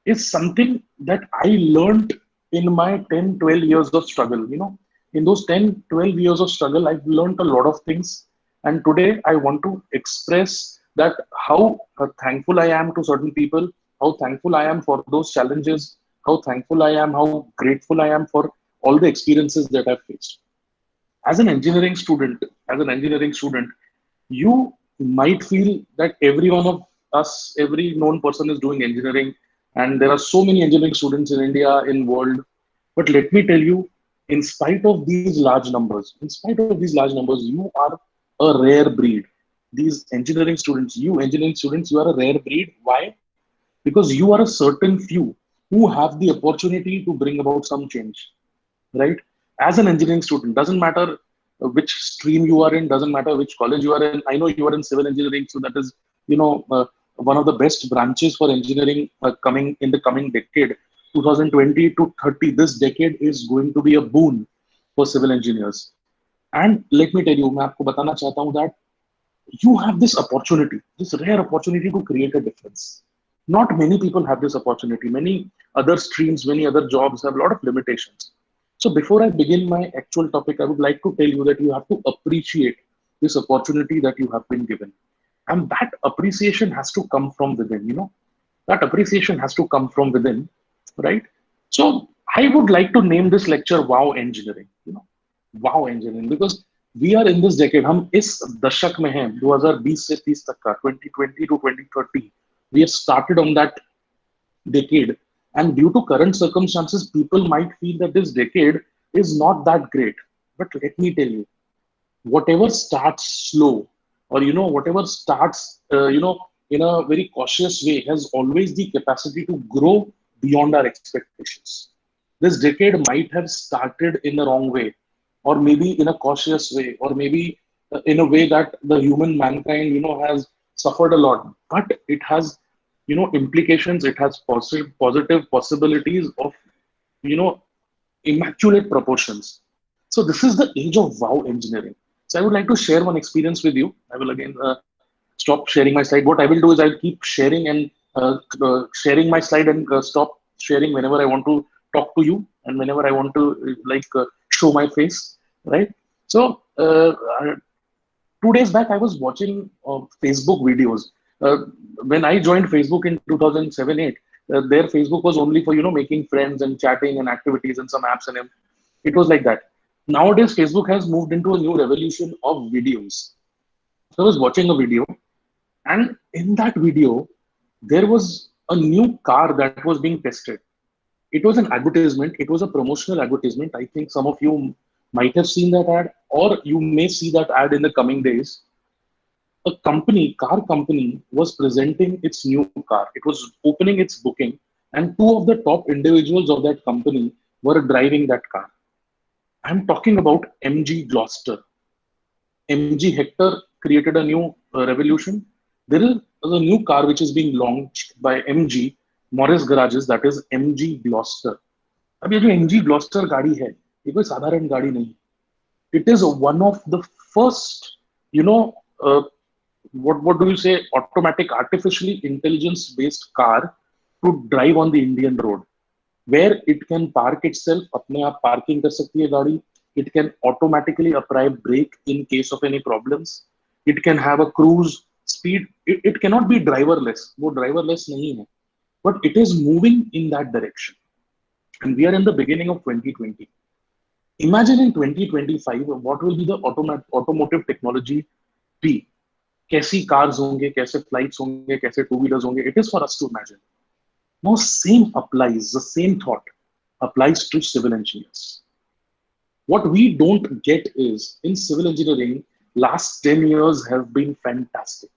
is something that I learned in my 10, 12 years of struggle. In those 10, 12 years of struggle, I've learned a lot of things. And today I want to express that how thankful I am to certain people, how thankful I am for those challenges, how thankful I am, how grateful I am for all the experiences that I've faced. As an engineering student, you might feel that every one of us, every known person is doing engineering, and there are so many engineering students in India, in world. But let me tell you, in spite of these large numbers, you are a rare breed. These engineering students, you are a rare breed. Why? Because you are a certain few who have the opportunity to bring about some change, right? As an engineering student, doesn't matter which stream you are in, doesn't matter which college you are in. I know you are in civil engineering, so that is, you know, one of the best branches for engineering coming in the coming decade. 2020 to 30, this decade is going to be a boon for civil engineers. And let me tell you, मैं आपको बताना चाहता हूँ that you have this opportunity, this rare opportunity to create a difference. Not many people have this opportunity. Many other streams, many other jobs have a lot of limitations. So before I begin my actual topic, I would like to tell you that you have to appreciate this opportunity that you have been given. And that appreciation has to come from within. That appreciation has to come from within, right? So I would like to name this lecture Wow Engineering. Wow Engineering, because we are in this decade. हम इस दशक में हैं 2020 से 30 तक का 2020 to 2030. We have started on that decade, and due to current circumstances, people might feel that this decade is not that great. But let me tell you, whatever starts slow, or whatever starts in a very cautious way, has always the capacity to grow beyond our expectations. This decade might have started in the wrong way, or maybe in a cautious way, or maybe in a way that the human mankind has suffered a lot, but it has implications. It has positive possibilities of you know immaculate proportions. So this is the age of wow engineering. So I would like to share one experience with you. I will again stop sharing my slide. What I will do is I'll keep sharing and sharing my slide, and stop sharing whenever I want to talk to you, and whenever I want to show my face, right? So 2 days back, I was watching Facebook videos. Uh, when I joined Facebook in 2007-8, their Facebook was only for making friends and chatting and activities and some apps, and it was like that. Nowadays, Facebook has moved into a new revolution of videos. So I was watching a video, and in that video, there was a new car that was being tested. It was an advertisement. It was a promotional advertisement. I think some of you might have seen that ad, or you may see that ad in the coming days. A car company, was presenting its new car. It was opening its booking, and two of the top individuals of that company were driving that car. I'm talking about MG Gloucester. MG Hector created a new revolution. There is a new car which is being launched by MG Morris Garages, that is MG Gloucester. अब ये जो MG Gloucester गाड़ी है, ये कोई साधारण गाड़ी नहीं. It is one of the first, you know, what do you say, automatic, artificially intelligence based car to drive on the Indian road, where it can park itself. अपने आप parking कर सकती है गाड़ी. It can automatically apply brake in case of any problems. It can have a cruise speed. It cannot be driverless. वो driverless नहीं है. But it is moving in that direction. And we are in the beginning of 2020. Imagine in 2025, what will be the automotive technology be? कैसी cars होंगे, कैसे flights होंगे, कैसे two-wheelers होंगे. It is for us to imagine. Now, the same thought applies to civil engineers. What we don't get is, in civil engineering, last 10 years have been fantastic.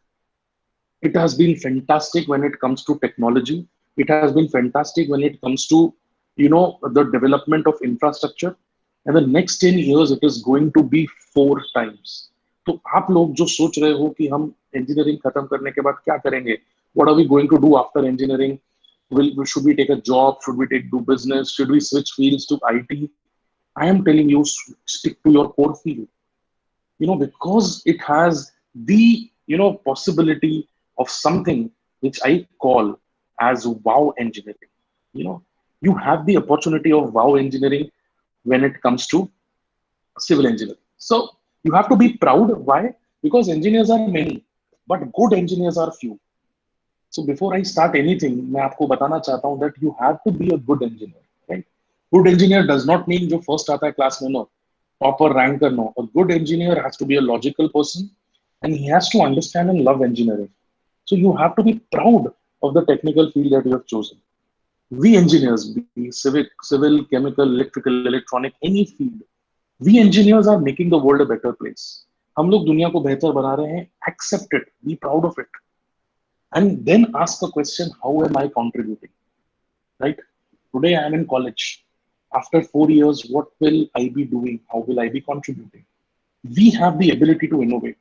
It has been fantastic when it comes to technology. It has been fantastic when it comes to, the development of infrastructure. And the next 10 years, it is going to be 4 times. तो आप लोग जो सोच रहे हो कि हम engineering खत्म करने के बाद क्या करेंगे? What are we going to do after engineering? Should we take a job? Should we do business? Should we switch fields to IT? I am telling you, stick to your core field. Because it has the possibility of something which I call as wow engineering. You know, you have the opportunity of wow engineering when it comes to civil engineering. So you have to be proud. Why? Because engineers are many, but good engineers are few. So before I start anything, मैं आपको बताना चाहता हूँ that you have to be a good engineer, right? Good engineer does not mean जो first आता है class में, no, topper ranker, no. A good engineer has to be a logical person, and he has to understand and love engineering. So you have to be proud of the technical field that you have chosen. We engineers, be civil, chemical, electrical, electronic, any field, we engineers are making the world a better place. हम लोग दुनिया को बेहतर बना रहे हैं. Accept it, be proud of it, and then ask a question: how am I contributing? Right? Today I am in college. After 4 years, what will I be doing? How will I be contributing? We have the ability to innovate.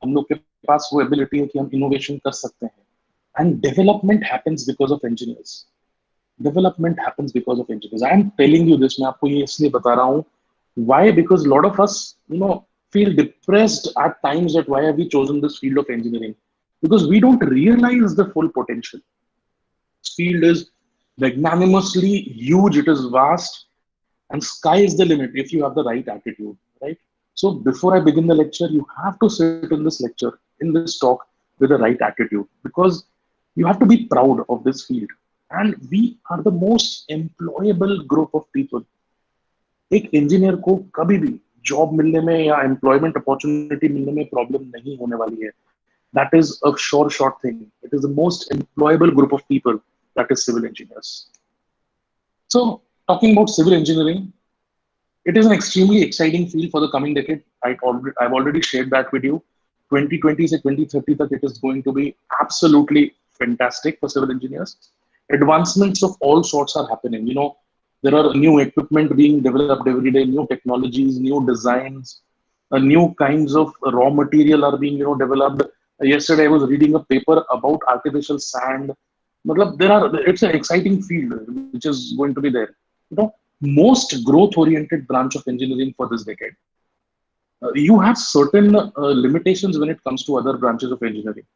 हम लोग के पास वो ability है कि हम innovation कर सकते हैं. And development happens because of engineers. Development happens because of engineers. I am telling you this. मैं आपको ये इसलिए बता रहा हूँ. Why? Because a lot of us, feel depressed at times that why have we chosen this field of engineering? Because we don't realize the full potential. This field is magnanimously huge. It is vast, and sky is the limit if you have the right attitude, right? So before I begin the lecture, you have to sit in this lecture, in this talk, with the right attitude, because you have to be proud of this field. And we are the most employable group of people. एक engineer को कभी भी job मिलने में या employment opportunity मिलने में problem नहीं होने वाली है. That is a sure short thing. It is the most employable group of people, that is civil engineers. So talking about civil engineering, it is an extremely exciting field for the coming decade. I've already shared that with you. 2020 to 2030 tak it is going to be absolutely fantastic for civil engineers. Advancements of all sorts are happening. There are new equipment being developed every day, new technologies, new designs, new kinds of raw material are being developed. Yesterday I was reading a paper about artificial sand. It's an exciting field which is going to be there. Most growth oriented branch of engineering for this decade. You have certain limitations when it comes to other branches of engineering,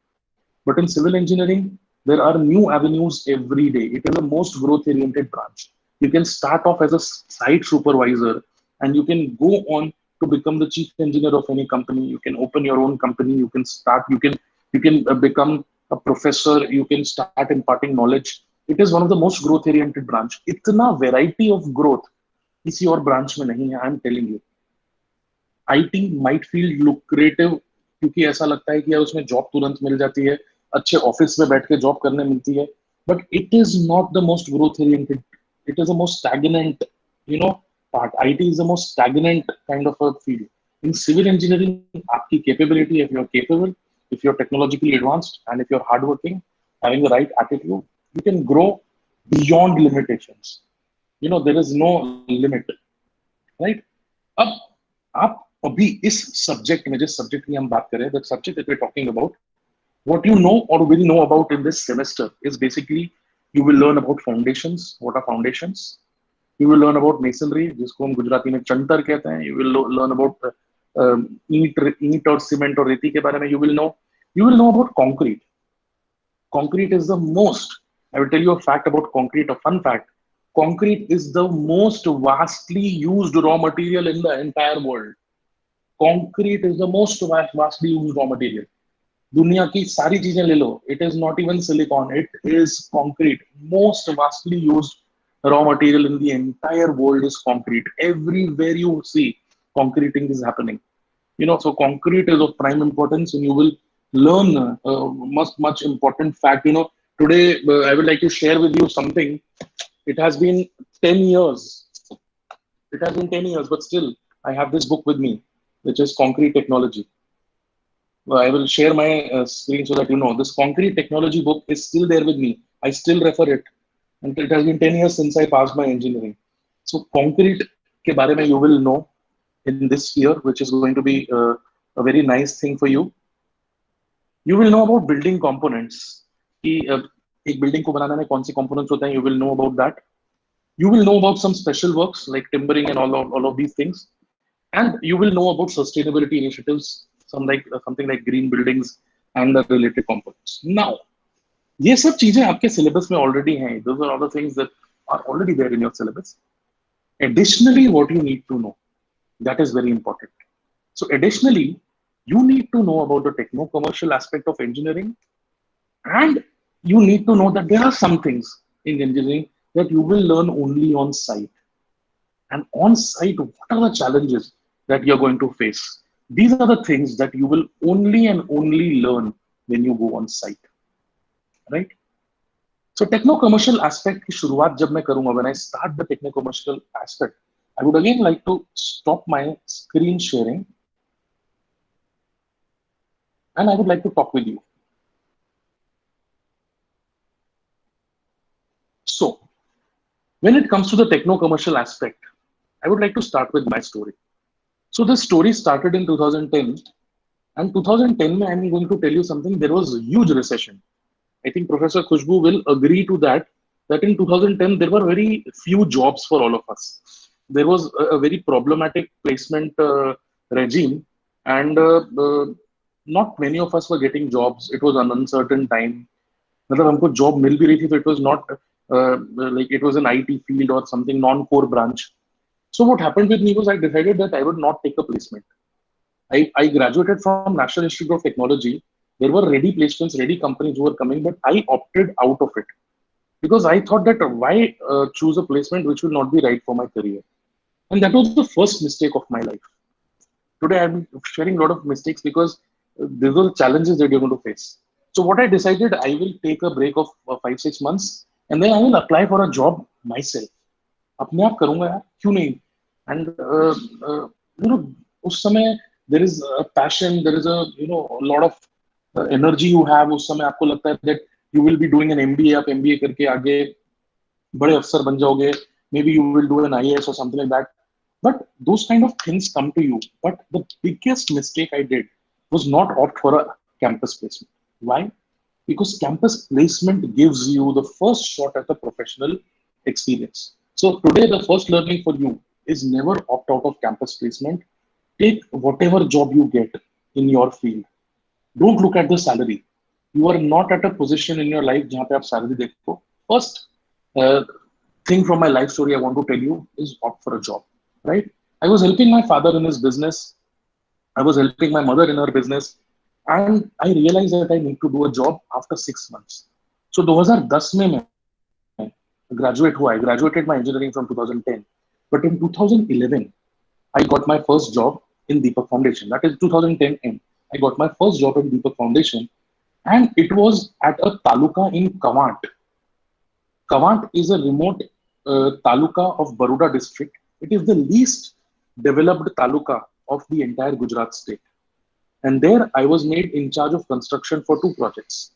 but in civil engineering there are new avenues every day. It is the most growth oriented branch. You can start off as a site supervisor, and you can go on to become the chief engineer of any company. You can open your own company. You can become a professor. You can start imparting knowledge. It is one of the most growth oriented branch. इतना variety of growth किसी और branch में नहीं है. I am telling you. IT might feel lucrative क्योंकि ऐसा लगता है कि यार उसमें जॉब तुरंत मिल जाती है, अच्छे ऑफिस में बैठ के जॉब करने मिलती है, but it is not the most growth oriented. It is the most stagnant part. IT is the most stagnant kind of a field. In civil engineering, आपकी capability, if you're capable, if you're technologically advanced, and if you're hardworking, having the right attitude, you can grow beyond limitations. There is no limit, right? अब आप अभी इस subject में, जिस subject की हम बात करें, the subject that we are talking about, what you know or will know about in this semester is basically you will learn about foundations. What are foundations? You will learn about masonry, जिसको हम गुजराती में चंतर कहते हैं. You will learn about ईंट और cement और रेती के बारे में. You will know about concrete. Concrete is the most. I will tell you a fact about concrete. A fun fact: concrete is the most vastly used raw material in the entire world. Concrete is the most vastly used raw material. दुनिया की सारी चीजें ले लो, it is not even silicon, it is concrete. Most vastly used raw material in the entire world is concrete. Everywhere you see, concreting is happening. So concrete is of prime importance, and you will learn much important fact. Today I would like to share with you something. It has been 10 years. It has been 10 years, but still I have this book with me, which is Concrete Technology. I will share my screen so that you know. This concrete technology book is still there with me. I still refer it. And it has been 10 years since I passed my engineering. So concrete ke bare mein you will know in this year, which is going to be a very nice thing for you. You will know about building components. कि एक building को बनाने में कौन से components होते हैं, you will know about that. You will know about some special works like timbering and all of these things. And you will know about sustainability initiatives, something like green buildings and the related components. Now, ये सब चीजें आपके syllabus में already हैं. Those are all the things that are already there in your syllabus. Additionally, what you need to know, that is very important. So additionally, you need to know about the techno-commercial aspect of engineering, and you need to know that there are some things in engineering that you will learn only on site. And on site, what are the challenges that you're going to face? These are the things that you will only and only learn when you go on site, right? So techno-commercial aspect की शुरुआत जब मैं करूंगा, when I start the techno-commercial aspect, I would again like to stop my screen sharing, and I would like to talk with you. So when it comes to the techno-commercial aspect, I would like to start with my story. So this story started in 2010, and 2010 mein, I'm going to tell you something. There was a huge recession. I think Professor Khushbu will agree to that. That in 2010 there were very few jobs for all of us. There was a very problematic placement regime, and not many of us were getting jobs. It was an uncertain time. मतलब हमको job मिल भी रही थी, तो it was not like it was an IT field or something non-core branch. So what happened with me was I decided that I would not take a placement. I graduated from National Institute of Technology. There were ready placements, ready companies who were coming, but I opted out of it because I thought that why choose a placement which will not be right for my career? And that was the first mistake of my life. Today I'm sharing a lot of mistakes because these are the challenges that you're going to face. So what I decided, I will take a break of 5-6 months, and then I will apply for a job myself. अपने आप करूंगा यार, क्यों नहीं? And you know, उस समय there is a passion, there is a a lot of energy you have. उस समय आपको लगता है that you will be doing an MBA, आप MBA करके आगे बड़े अफसर बन जाओगे. Maybe you will do an IAS or something like that. But those kind of things come to you. But the biggest mistake I did was not opt for a campus placement. Why? Because campus placement gives you the first shot at a professional experience. So today, the first learning for you is never opt out of campus placement. Take whatever job you get in your field. Don't look at the salary. You are not at a position in your life जहाँ पे आप salary देखो. First uh, thing from my life story I want to tell you is opt for a job. Right? I was helping my father in his business. I was helping my mother in her business, and I realized that I need to do a job after 6 months. So 2010 में मैं graduate हुआ. I graduated my engineering from 2010, but in 2011 I got my first job in Deepak Foundation. That is 2010 end. I got my first job in Deepak Foundation, and it was at a taluka in Kawant. Kawant is a remote taluka of Baroda district. It is the least developed taluka of the entire Gujarat state. And there I was made in charge of construction for 2 projects.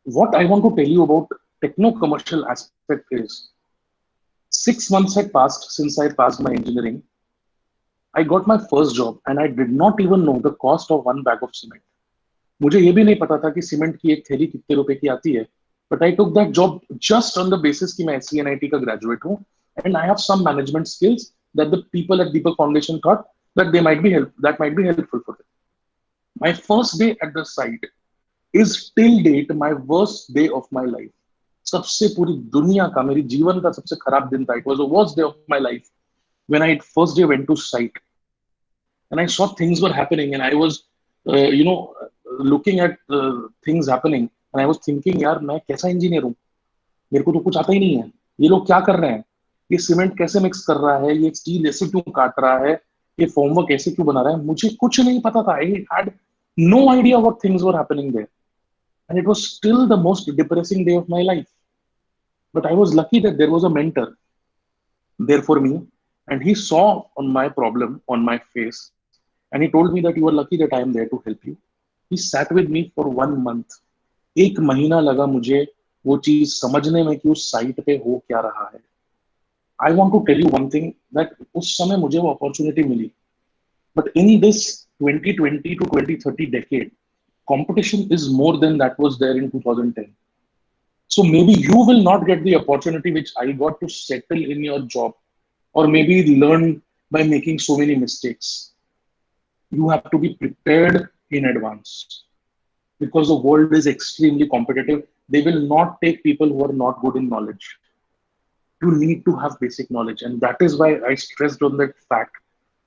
What I want to tell you about techno-commercial aspect is 6 months had passed since I passed my engineering. I got my first job and I did not even know the cost of 1 bag of cement. मुझे ये भी नहीं पता था कि cement की एक थैली कितने रुपए की आती है. But I took that job just on the basis कि मैं SCNIT का graduate हूँ and I have some management skills that the people at Deepak Foundation thought that that might be helpful for them. My first day at the site is till date my worst day of my life. सबसे पूरी दुनिया का मेरी जीवन का सबसे खराब दिन था. It was the worst day of my life when I first day went to site and I saw things were happening and I was looking at things happening and I was thinking यार मैं कैसा engineer हूँ, मेरे को तो कुछ आता ही नहीं है. ये लोग क्या कर रहे हैं, ये सीमेंट कैसे मिक्स कर रहा है, ये स्टील ऐसे क्यों काट रहा है, ये फॉर्मवर्क ऐसे क्यों बना रहा है. मुझे कुछ नहीं पता था. I had no idea what things were happening there, and it was still the most depressing day of my life. But I was lucky that there was a mentor there for me, and he saw on my problem on my face, and he told me that you are lucky that I am there to help you. He sat with me for 1 month. एक महीना लगा मुझे वो चीज समझने में कि उस साइट पे हो क्या रहा है. I want to tell you one thing that उस समय मुझे वो अपॉर्चुनिटी मिली. But in this 2020 to 2030 decade, competition is more than that was there in 2010. So maybe you will not get the opportunity which I got to settle in your job, or maybe learn by making so many mistakes. You have to be prepared in advance. because the world is extremely competitive. They will not take people who are not good in knowledge. You need to have basic knowledge, and that is why I stressed on that fact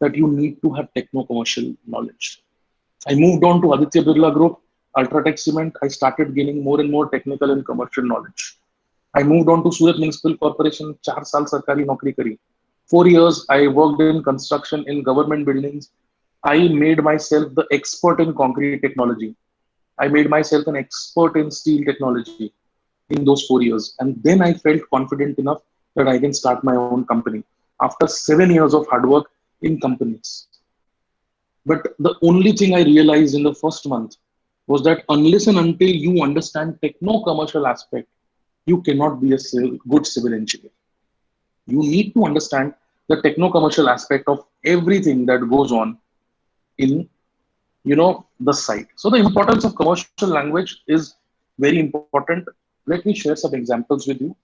that you need to have techno commercial knowledge. I moved on to Aditya Birla Group, Ultratech Cement. I started gaining more and more technical and commercial knowledge. I moved on to Surat Municipal Corporation, 4 साल सरकारी नौकरी करी. 4 years I worked in construction in government buildings. I made myself the expert in concrete technology. I made myself an expert in steel technology in those 4 years. And then I felt confident enough that I can start my own company after 7 years of hard work in companies. But the only thing I realized in the first month was that unless and until you understand techno commercial aspect, you cannot be a good civil engineer. You need to understand the techno commercial aspect of everything that goes on in the site. So the importance of commercial language is very important. Let me share some examples with you.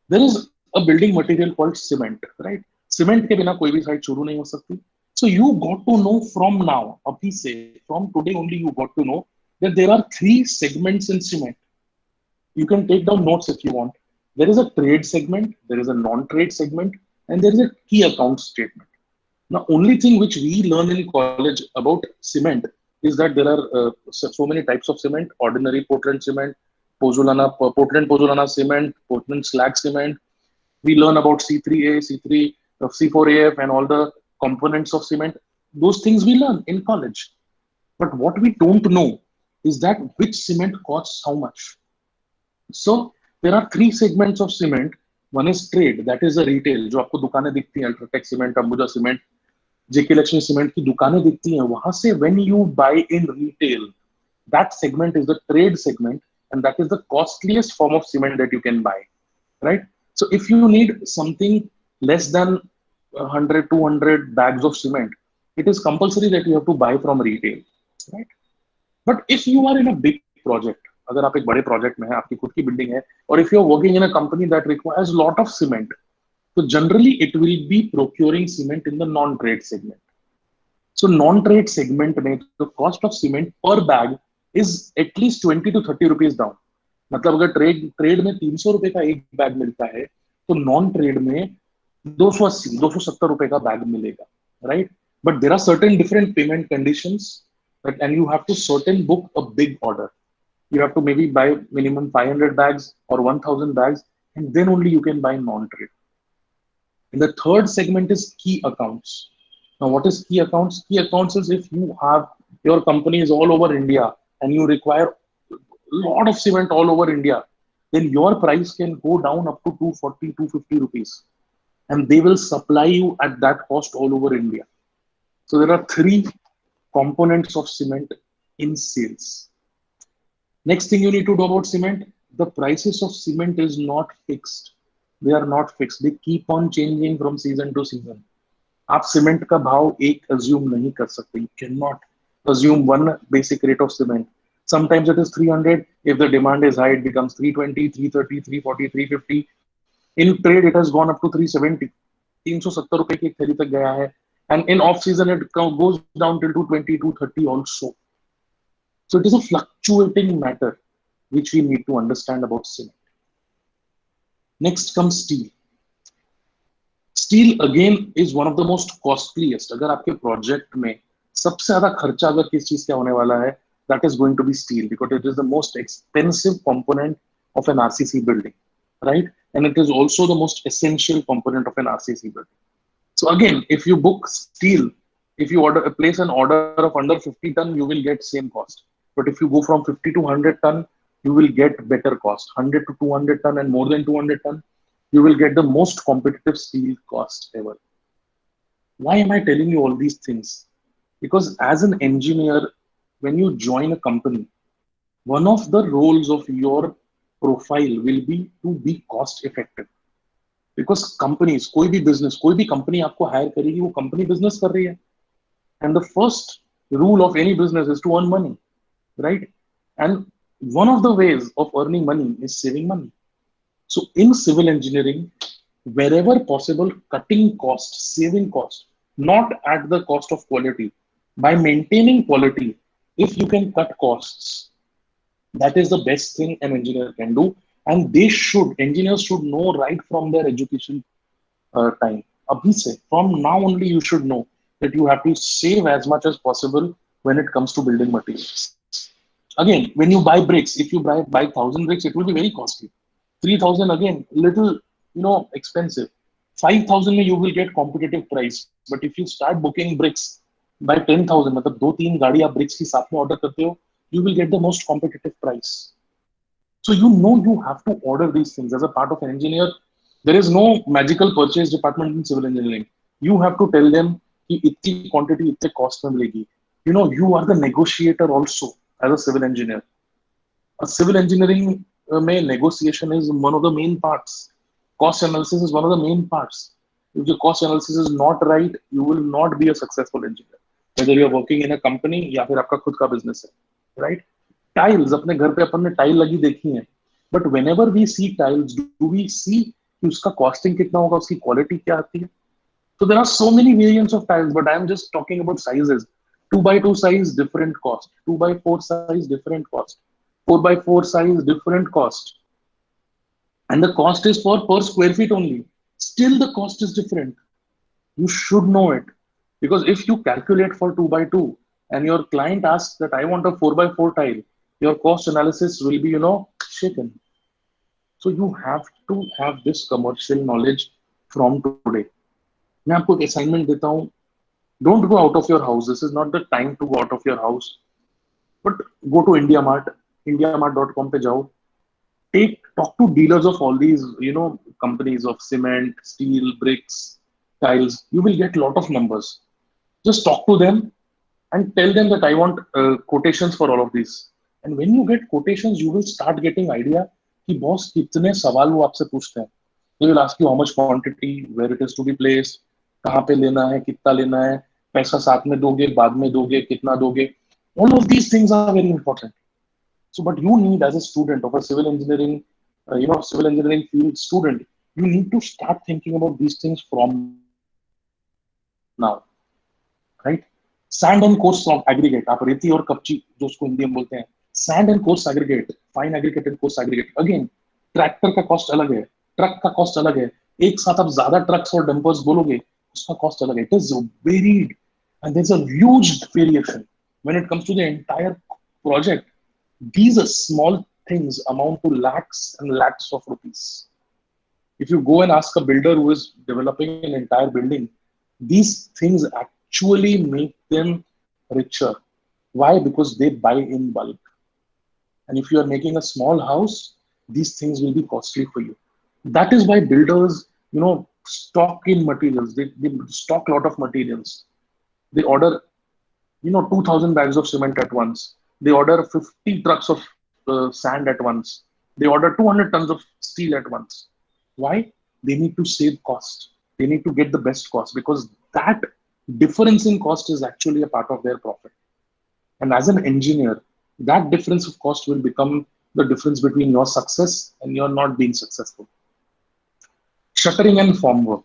There is a building material called cement, right? Cement के बिना कोई भी site शुरू नहीं हो सकती. So you got to know from now, अभी से, from today only you got to know that there are three segments in cement. You can take down notes if you want. There is a trade segment, there is a non-trade segment, and there is a key account statement. Now, only thing which we learn in college about cement is that there are so many types of cement: ordinary Portland cement, Portland Pozzolana cement, Portland slag cement. We learn about C3A, C3, C4AF, and all the components of cement. Those things we learn in college. But what we don't know is that which cement costs how much. So there are three segments of cement. One is trade, that is a retail, जो आपको दुकानें दिखती हैं, UltraTech cement, Ambuja cement, जेके Lakshmi cement की दुकानें दिखती हैं, वहां से when you buy in retail, that segment is the trade segment, and that is the costliest form of cement that you can buy, right? So if you need something less than 100, 200 bags of cement, it is compulsory that you have to buy from retail, right? But if you are in a big project, अगर आप एक बड़े project में हैं, आपकी खुद की building है, और if you are working in a company that requires a lot of cement, so generally it will be procuring cement in the non-trade segment. So non-trade segment में the cost of cement per bag is at least 20 to 30 rupees down. मतलब अगर trade में 300 रुपए का एक bag मिलता है, तो नॉन ट्रेड में 280 270 रुपए का बैग मिलेगा, right? But there are certain different payment conditions, and you have to certain book a big order. You have to maybe buy minimum 500 bags or 1000 bags, and then only you can buy non-trade. And the third segment is key accounts. Now, what is key accounts? Key accounts is if you have your company is all over India and you require a lot of cement all over India, then your price can go down up to 240, 250 rupees. And they will supply you at that cost all over India. So there are three components of cement in sales. Next thing you need to know about cement, the prices of cement is not fixed. They are not fixed. They keep on changing from season to season. आप cement का भाव एक assume नहीं कर सकते. You cannot assume one basic rate of cement. Sometimes it is 300. If the demand is high, it becomes 320, 330, 340, 350. In trade, it has gone up to 370. 370 रुपए की एक थैली तक गया है. And in off season, it goes down till 220, 230 also. So it is a fluctuating matter which we need to understand about cement. Next comes steel. Steel again is one of the most costliest. अगर आपके project में सबसे ज्यादा खर्चा अगर किस चीज का होने वाला है, that is going to be steel, because it is the most expensive component of an RCC building, right? And it is also the most essential component of an RCC building. So again, if you book steel, if you place an order of under 50 ton, you will get same cost. But if you go from 50 to 100 ton, you will get better cost. 100 to 200 ton and more than 200 ton, you will get the most competitive steel cost ever. Why am I telling you all these things? Because as an engineer, when you join a company, one of the roles of your profile will be to be cost effective. Because companies, कोई भी business, कोई भी company आपको hire करेगी, वो company business कर रही है. And the first rule of any business is to earn money, right? And one of the ways of earning money is saving money. So in civil engineering, wherever possible, cutting cost, saving cost, not at the cost of quality. By maintaining quality, If you can cut costs, that is the best thing an engineer can do. And engineers should know right from their education time. Abhi se, from now only you should know that you have to save as much as possible when it comes to building materials. Again, when you buy bricks, if you buy 1,000 bricks, it will be very costly. 3,000 again, little expensive. 5,000 you will get competitive price. But if you start booking bricks by 10,000, मतलब दो तीन गाड़ी आप bricks की साथ में order करते हो, you will get the most competitive price. So you have to order these things as a part of an engineer. There is no magical purchase department in civil engineering. You have to tell them कि इतनी quantity इतने cost में मिलेगी. You are the negotiator also as a civil engineer. A civil engineering negotiation is one of the main parts. Cost analysis is one of the main parts. If the cost analysis is not right, you will not be a successful engineer. Whether you are working in a company या फिर आपका खुद का business है, right? Tiles, अपने घर पे अपन ने टाइल लगी देखी है, but whenever we see tiles, do we see कि उसका costing कितना होगा, उसकी quality क्या आती है? So there are so many variants of tiles, but I am just talking about sizes. 2 by 2 size, different cost. 2 by 4 size, different cost. 4 by 4 size, different cost. And the cost is for per square feet only. Still, the cost is different. You should know it. Because if you calculate for 2 by 2 and your client asks that I want a 4 by 4 tile, your cost analysis will be, shaken. So you have to have this commercial knowledge from today. मैं आपको एक assignment देता हूँ. Don't go out of your house. This is not the time to go out of your house. But go to IndiaMart, indiamart.com पे जाओ. Talk to dealers of all these, companies of cement, steel, bricks, tiles. You will get a lot of numbers. Just talk to them and tell them that I want quotations for all of these. And when you get quotations, you will start getting idea कि boss कितने सवाल वो आपसे पूछते हैं. They will ask you how much quantity, where it is to be placed, कहाँ पे लेना है, कितना लेना है, पैसा साथ में दोगे, बाद में दोगे, कितना दोगे. All of these things are very important. So, but you need as a student of a civil engineering field student, you need to start thinking about these things from now, right? Sand and coarse aggregate, आप रेती और कपची जो उसको हिंदी में बोलते हैं, sand and coarse aggregate, fine aggregate and coarse aggregate. Again, tractor का cost अलग है, ट्रक का कॉस्ट अलग है. एक साथ आप ज्यादा ट्रक्स और डंपर्स बोलोगे, उसका कॉस्ट अलग है. It is varied, and there's a huge variation when it comes to the entire project. These are small things amount to lakhs and lakhs of rupees. If you go and ask a builder who is developing an entire building, these things actually make them richer. Why? Because they buy in bulk. And if you are making a small house, these things will be costly for you. That is why builders, stock in materials. They stock a lot of materials. They order, 2,000 bags of cement at once. They order 50 trucks of sand at once. They order 200 tons of steel at once. Why? They need to save cost. They need to get the best cost because that difference in cost is actually a part of their profit. And as an engineer, that difference of cost will become the difference between your success and your not being successful. Shuttering and formwork.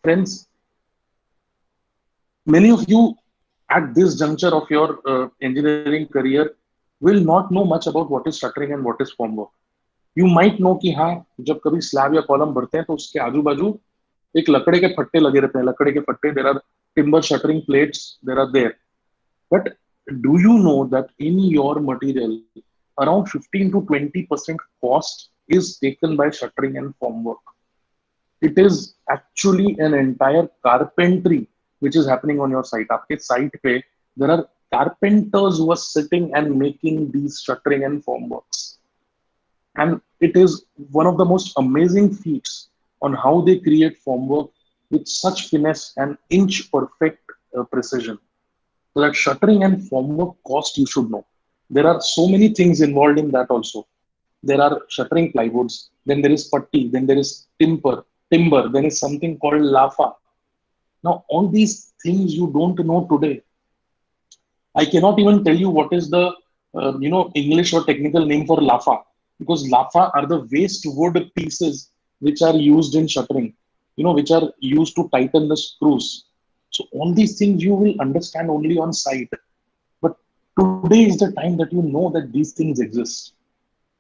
Friends, many of you at this juncture of your engineering career will not know much about what is shuttering and what is formwork. You might know कि हाँ जब कभी slab या column भरते हैं तो उसके आजू बाजू एक लकड़े के फट्टे लगे रहते हैं. लकड़े के फट्टे, there are timber shuttering plates, there are there. But do you know that in your material, around 15 to 20% cost is taken by shuttering and formwork? It is actually an entire carpentry which is happening on your site. आपके site पे there are carpenters who are sitting and making these shuttering and formworks. And it is one of the most amazing feats on how they create formwork with such finesse and inch perfect precision. So that shuttering and formwork cost you should know. There are so many things involved in that also. There are shuttering plywoods, then there is putty, then there is timber, then is something called lafa. Now all these things you don't know today. I cannot even tell you what is the English or technical name for lafa, because lafa are the waste wood pieces which are used in shuttering, which are used to tighten the screws. So all these things you will understand only on site. But Today is the time that you know that these things exist,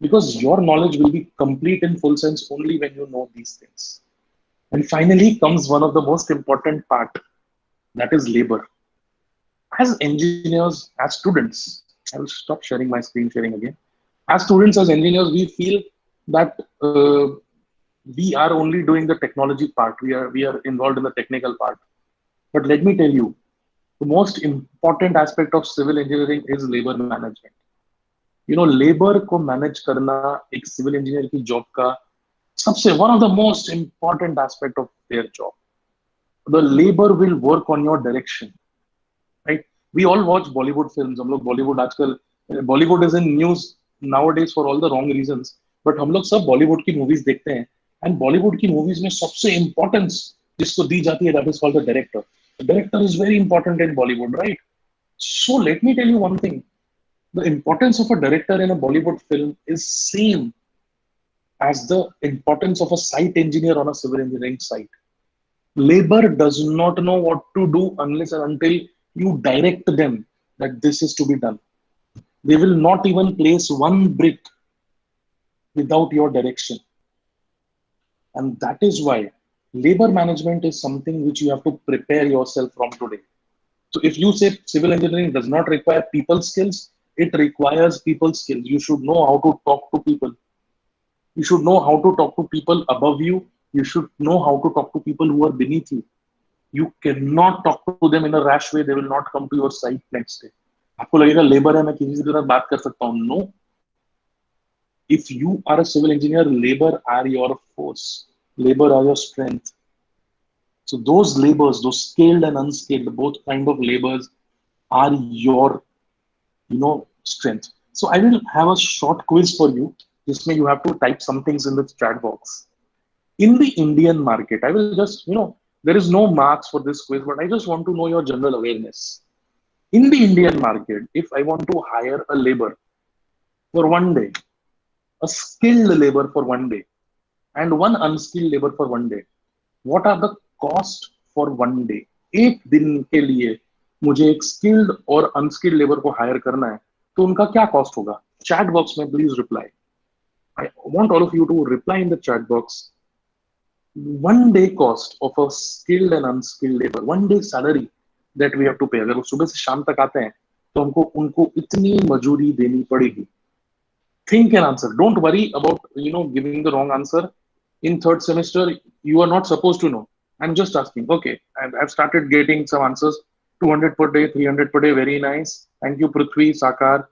because your knowledge will be complete in full sense only when you know these things. And finally comes one of the most important part, that is labor. As engineers, as students, I will stop sharing my screen sharing again. As students, as engineers, we feel that we are only doing the technology part. We are involved in the technical part. But let me tell you, the most important aspect of civil engineering is labor management. Labour को manage करना एक civil engineer की job का सबसे one of the most important aspect of their job. The labour will work on your direction, right? We all watch Bollywood films. हम लोग बॉलीवुड आजकल, Bollywood is in news now days for all the wrong reasons, but हम लोग सब बॉलीवुड की movies देखते हैं. And Bollywood की मूवीज में सबसे इंपॉर्टेंस जिसको दी जाती है, that is called the director. Director is very important in Bollywood, right? So let me tell you one thing. The importance of a director in a Bollywood film is same as the importance of a site engineer on a civil engineering site. Labor does not know what to do unless and until you direct them that this is to be done. They will not even place one brick without your direction. And that is why labor management is something which you have to prepare yourself from today. So if you say civil engineering does not require people skills, it requires people skills. You should know how to talk to people. You should know how to talk to people above you. You should know how to talk to people who are beneath you. You cannot talk to them in a rash way. They will not come to your site next day. आपको लगेगा labour है, मैं किसी से तरह बात कर सकता हूँ. No. If you are a civil engineer, labor are your force. Labor are your strength. So those labors, those skilled and unskilled, both kind of labors are your, strength. So I will have a short quiz for you. This may you have to type some things in the chat box. In the Indian market, I will just, there is no marks for this quiz, but I just want to know your general awareness. In the Indian market, if I want to hire a labor for one day, a skilled labor for one day, and one unskilled labor for one day, what are the cost for one day? एक दिन के लिए मुझे एक skilled और unskilled labor को hire करना है, तो उनका क्या cost होगा? Chat box में please reply. I want all of you to reply in the chat box. One day cost of a skilled and unskilled labor, one day salary that we have to pay. अगर वो सुबह से शाम तक आते हैं तो हमको उनको इतनी मजूरी देनी पड़ेगी. Think and answer. Don't worry about giving the wrong answer. In third semester, you are not supposed to know. I'm just asking. Okay, and I've started getting some answers. 200 per day, 300 per day. Very nice. Thank you, Prithvi, Sakar.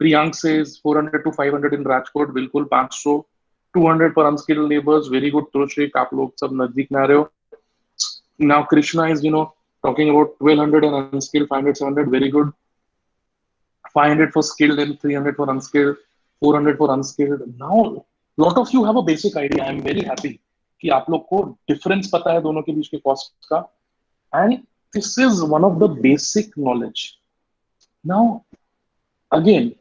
Priyank says 400 to 500 in Rajkot. Bilkul 500. 200 for unskilled labors. Very good, Tushik. आप लोग सब नजदीक में आ रहे हो. Now Krishna is talking about 1200 and unskilled, 500, 700. Very good. 500 for skilled and 300 for unskilled. 400 for unskilled. Now, lot of you have a basic idea. I'm very happy कि आप लोग को difference पता है दोनों के बीच के cost का. And this is one of the basic knowledge. Now, again,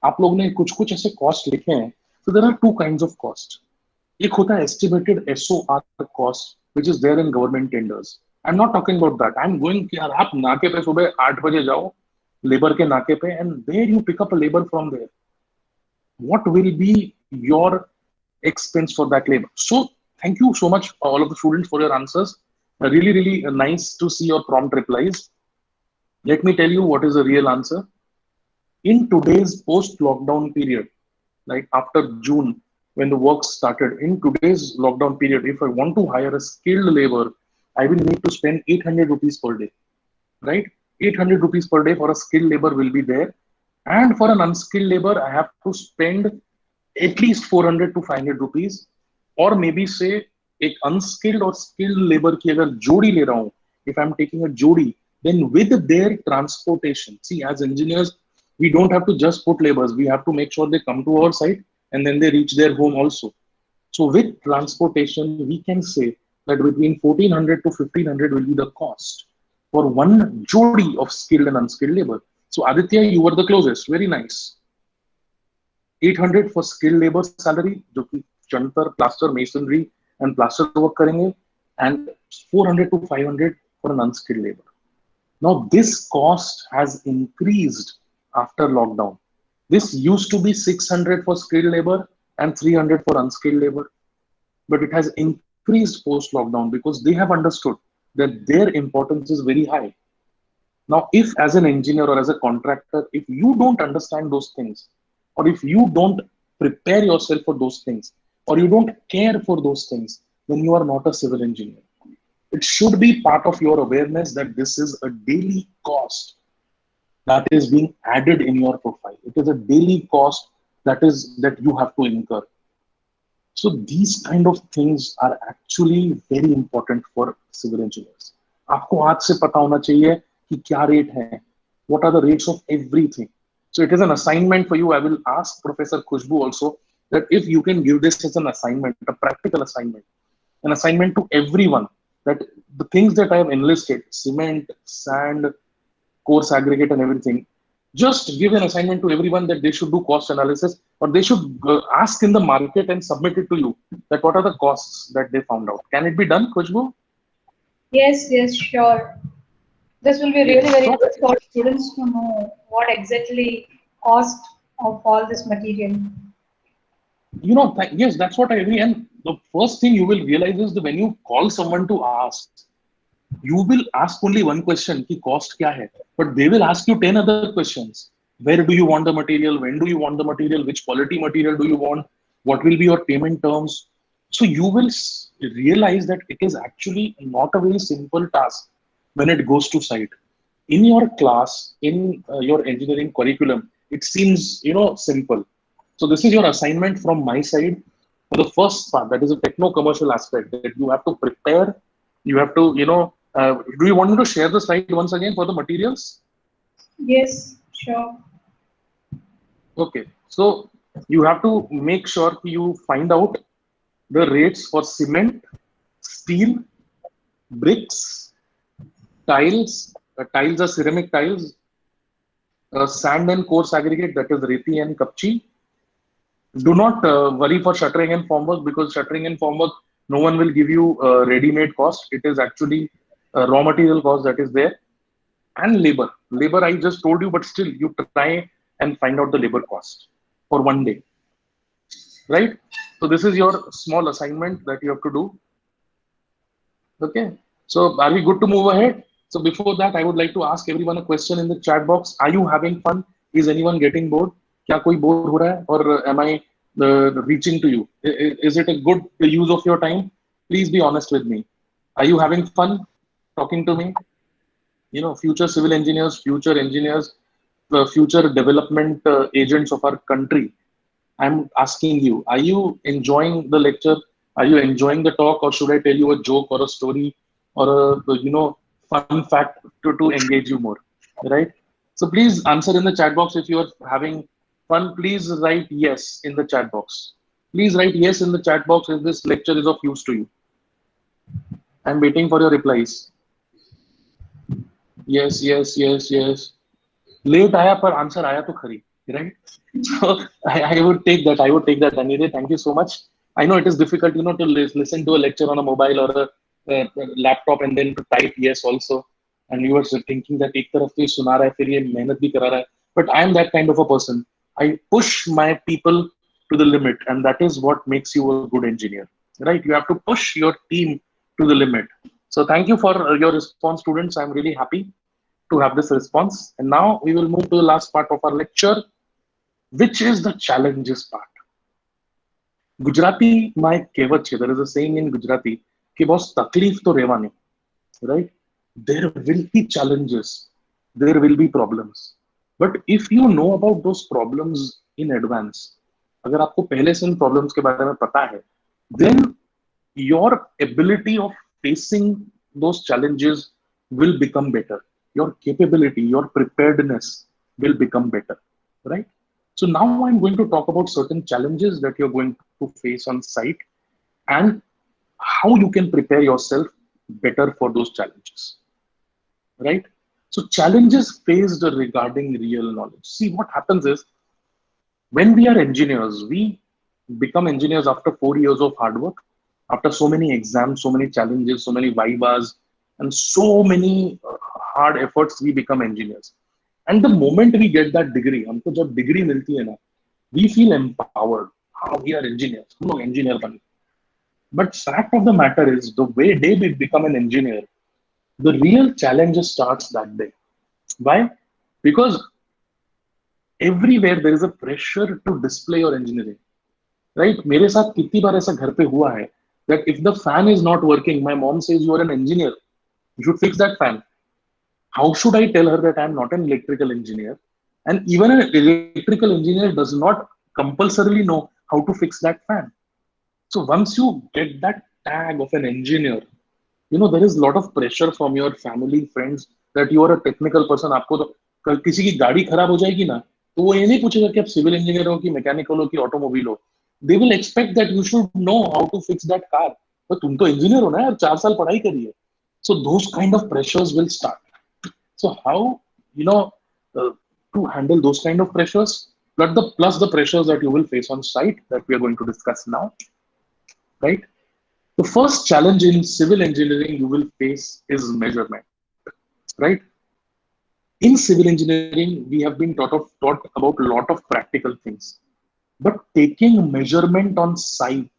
आप लोग ने कुछ ऐसे cost लिखे हैं. So there are two kinds of cost. एक होता है estimated SOR cost, which is there in government tenders. I'm not talking about that. I'm going कि यार आप नाके पे सुबह 8 बजे जाओ, लेबर के नाके पे, and there you pick up a labor from there. What will be your expense for that labor? So thank you so much, all of the students, for your answers. Really, really nice to see your prompt replies. Let me tell you what is the real answer. In today's post-lockdown period, like after June, when the work started, in today's lockdown period, if I want to hire a skilled labor, I will need to spend 800 rupees per day, right? 800 rupees per day for a skilled labor will be there. And for an unskilled labor, I have to spend at least 400 to 500 rupees. Or maybe say, एक unskilled or skilled labor की अगर जोड़ी ले रहा हूँ, if I'm taking a जोड़ी, then with their transportation. See, as engineers, we don't have to just put labors. We have to make sure they come to our site and then they reach their home also. So with transportation, we can say that between 1400 to 1500 will be the cost for one jodi of skilled and unskilled labor. So Aditya, you were the closest. Very nice. 800 for skilled labor salary, जो कि चंतर, plaster, masonry and plaster work करेंगे, and 400 to 500 for an unskilled labor. Now this cost has increased after lockdown. This used to be 600 for skilled labor and 300 for unskilled labor, but it has increased post lockdown because they have understood that their importance is very high. Now, if as an engineer or as a contractor, if you don't understand those things, or if you don't prepare yourself for those things, or you don't care for those things, then you are not a civil engineer. It should be part of your awareness that this is a daily cost that is being added in your profile. It is a daily cost that you have to incur. So these kind of things are actually very important for civil engineers. आपको आज से पता होना चाहिए कि क्या rate है, what are the rates of everything. So it is an assignment for you. I will ask Professor Khushbu also that if you can give this as an assignment, a practical assignment, an assignment to everyone, that the things that I have enlisted, cement, sand, course aggregate and everything, just give an assignment to everyone that they should do cost analysis, or they should ask in the market and submit it to you that what are the costs that they found out. Can it be done, Khushbu? Yes, yes, sure. This will be really Yes. very So, good for students to know what exactly cost of all this material. yes, that's what I agree. And the first thing you will realize is that when you call someone to ask, you will ask only one question, ki cost kya hai? But they will ask you 10 other questions. Where do you want the material? When do you want the material? Which quality material do you want? What will be your payment terms? So you will realize that it is actually not a very simple task when it goes to site. In your class, in your engineering curriculum, it seems, simple. So this is your assignment from my side for the first part. That is a techno-commercial aspect that you have to prepare. You have to, do you want me to share the slide once again for the materials? Yes, sure. Okay. So you have to make sure you find out the rates for cement, steel, bricks, tiles. Tiles are ceramic tiles, sand and coarse aggregate, that is reti and kapchi. Do not worry for shuttering and formwork, because shuttering and formwork, no one will give you ready-made cost. It is actually raw material cost that is there. And labor I just told you, but still you try and find out the labor cost for one day, right? So this is your small assignment that you have to do. Okay, so are we good to move ahead? So before that, I would like to ask everyone a question in the chat box. Are you having fun? Is anyone getting bored? क्या कोई bore हो रहा है? Or am I reaching to you? Is it a good use of your time? Please be honest with me. Are you having fun talking to me? Future civil engineers, future engineers, future development agents of our country. I'm asking you, are you enjoying the lecture? Are you enjoying the talk, or should I tell you a joke or a story or a fun fact to engage you more? Right? So please answer in the chat box if you are having fun. Please write yes in the chat box. Please write yes in the chat box if this lecture is of use to you. I'm waiting for your replies. Yes, yes, yes, yes. Late आया पर answer आया तो खरी, right? So I would take that. I would take that, Anide. Thank you so much. I know it is difficult, to listen to a lecture on a mobile or a laptop and then to type yes also. And you were thinking that एक तरफ तो ये सुना रहा है, फिर ये मेहनत भी करा रहा है. But I am that kind of a person. I push my people to the limit, and that is what makes you a good engineer, right? You have to push your team to the limit. So thank you for your response, students. I'm really happy to have this response. And now we will move to the last part of our lecture, which is the challenges part. Gujarati, my kehwat chhe, there is a saying in Gujarati, कि boss तकलीफ तो रेवानी, right? There will be challenges, there will be problems. But if you know about those problems in advance, अगर आपको पहले से इन problems के बारे में पता है, then your ability of facing those challenges will become better. Your capability, your preparedness will become better, right? So now I'm going to talk about certain challenges that you're going to face on site and how you can prepare yourself better for those challenges, right? So challenges faced regarding real knowledge. See, what happens is when we are engineers, we become engineers after 4 years of hard work, after so many exams, so many challenges, so many vivas, and so many hard efforts, we become engineers. And the moment we get that degree, हमको जब degree मिलती है ना, we feel empowered. हाँ, we are engineers. हम लोग engineer बने. But fact of the matter is, the way they become an engineer, the real challenge starts that day. Why? Because everywhere there is a pressure to display your engineering. Right? मेरे साथ कितनी बार ऐसा घर पे हुआ है that if the fan is not working, my mom says you are an engineer. You should fix that fan. How should I tell her that I am not an electrical engineer? And even an electrical engineer does not compulsorily know how to fix that fan. So once you get that tag of an engineer, there is a lot of pressure from your family, friends that you are a technical person. आपको तो कल किसी की गाड़ी खराब हो जाएगी ना, तो वो ये नहीं पूछेगा कि आप सिविल इंजीनियर हो कि मैकेनिकल हो कि ऑटोमोबाइल हो. They will expect that you should know how to fix that car. तो तुम तो इंजीनियर हो ना यार, 4 साल पढ़ाई करी है. So those kind of pressures will start. So how, you know, uh, to handle those kind of pressures, plus the pressures that you will face on site that we are going to discuss now, right? The first challenge in civil engineering you will face is measurement, right? In civil engineering, we have been taught about a lot of practical things, but taking measurement on site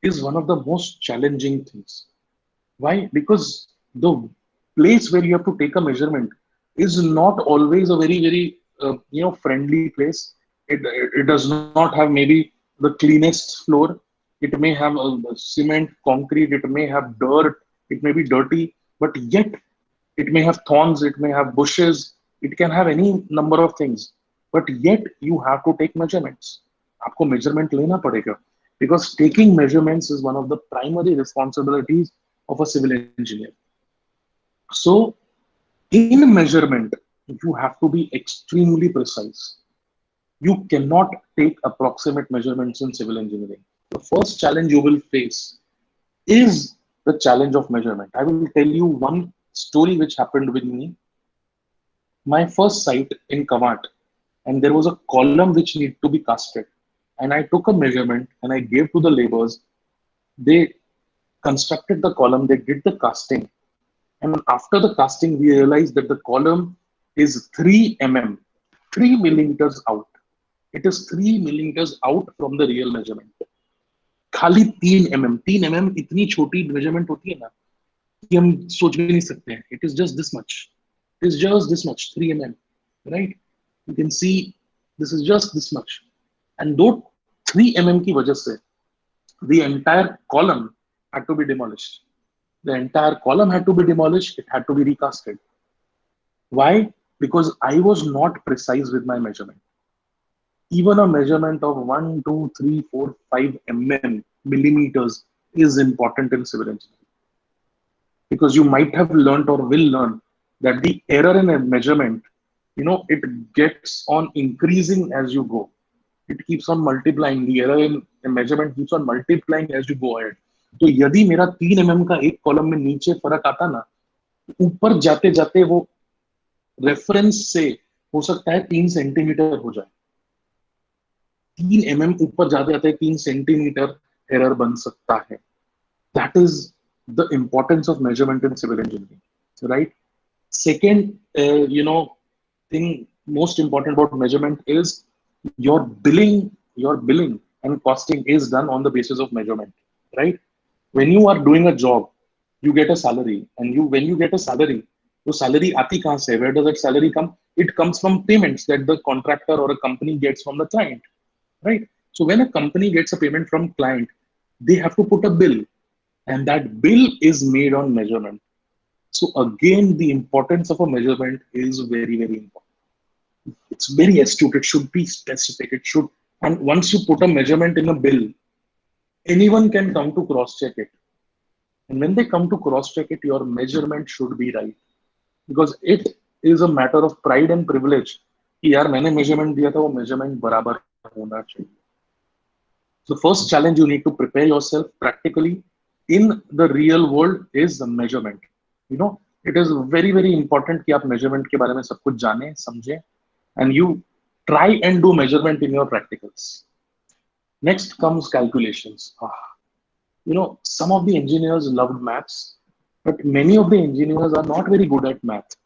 is one of the most challenging things. Why? Because the place where you have to take a measurement is not always a very friendly place. It does not have maybe the cleanest floor. It may have cement, concrete. It may have dirt. It may be dirty, but yet it may have thorns. It may have bushes. It can have any number of things. But yet you have to take measurements. आपको measurement लेना पड़ेगा, because taking measurements is one of the primary responsibilities of a civil engineer. So, in measurement, you have to be extremely precise. You cannot take approximate measurements in civil engineering. The first challenge you will face is the challenge of measurement. I will tell you one story which happened with me. My first site in Kawat, and there was a column which needed to be casted. And I took a measurement and I gave to the laborers. They constructed the column, they did the casting. And after the casting, we realized that the column is 3 mm, 3 millimeters out. It is 3 millimeters out from the real measurement. खाली 3 mm, 3 mm इतनी छोटी measurement होती है ना कि हम सोच भी नहीं सकते हैं. It is just this much. It is just this much, 3 mm, right? You can see this is just this much. And though 3 mm की वजह से the entire column had to be demolished. The entire column had to be demolished. It had to be recasted. Why? Because I was not precise with my measurement. Even a measurement of 1, 2, 3, 4, 5 millimeters is important in civil engineering. Because you might have learned or will learn that the error in a measurement, it gets on increasing as you go. It keeps on multiplying. The error in a measurement keeps on multiplying as you go ahead. तो यदि मेरा 3 mm का एक column में नीचे फर्क आता ना, ऊपर जाते जाते वो रेफरेंस से हो सकता है 3 सेंटीमीटर हो जाए. 3 mm ऊपर जाते जाते 3 सेंटीमीटर एरर बन सकता है. That is the importance of measurement in civil engineering, right? Second, thing most important about measurement is your billing and costing is done on the basis of measurement, right? When you are doing a job, you get a salary, and when you get a salary, the salary aati kahan se? Where does that salary come? It comes from payments that the contractor or a company gets from the client, right? So when a company gets a payment from client, they have to put a bill, and that bill is made on measurement. So again, the importance of a measurement is very, very important. It's very astute. It should be specific. And once you put a measurement in a bill, anyone can come to cross check it. And when they come to cross check it, your measurement should be right. Because it is a matter of pride and privilege कि यार मैंने measurement दिया था, वो measurement बराबर होना चाहिए. So first challenge you need to prepare yourself practically in the real world is the measurement. It is very, very important कि आप measurement के बारे में सब कुछ जाने, समझें, and you try and do measurement in your practicals. Next comes calculations. Some of the engineers loved maths, but many of the engineers are not very good at math.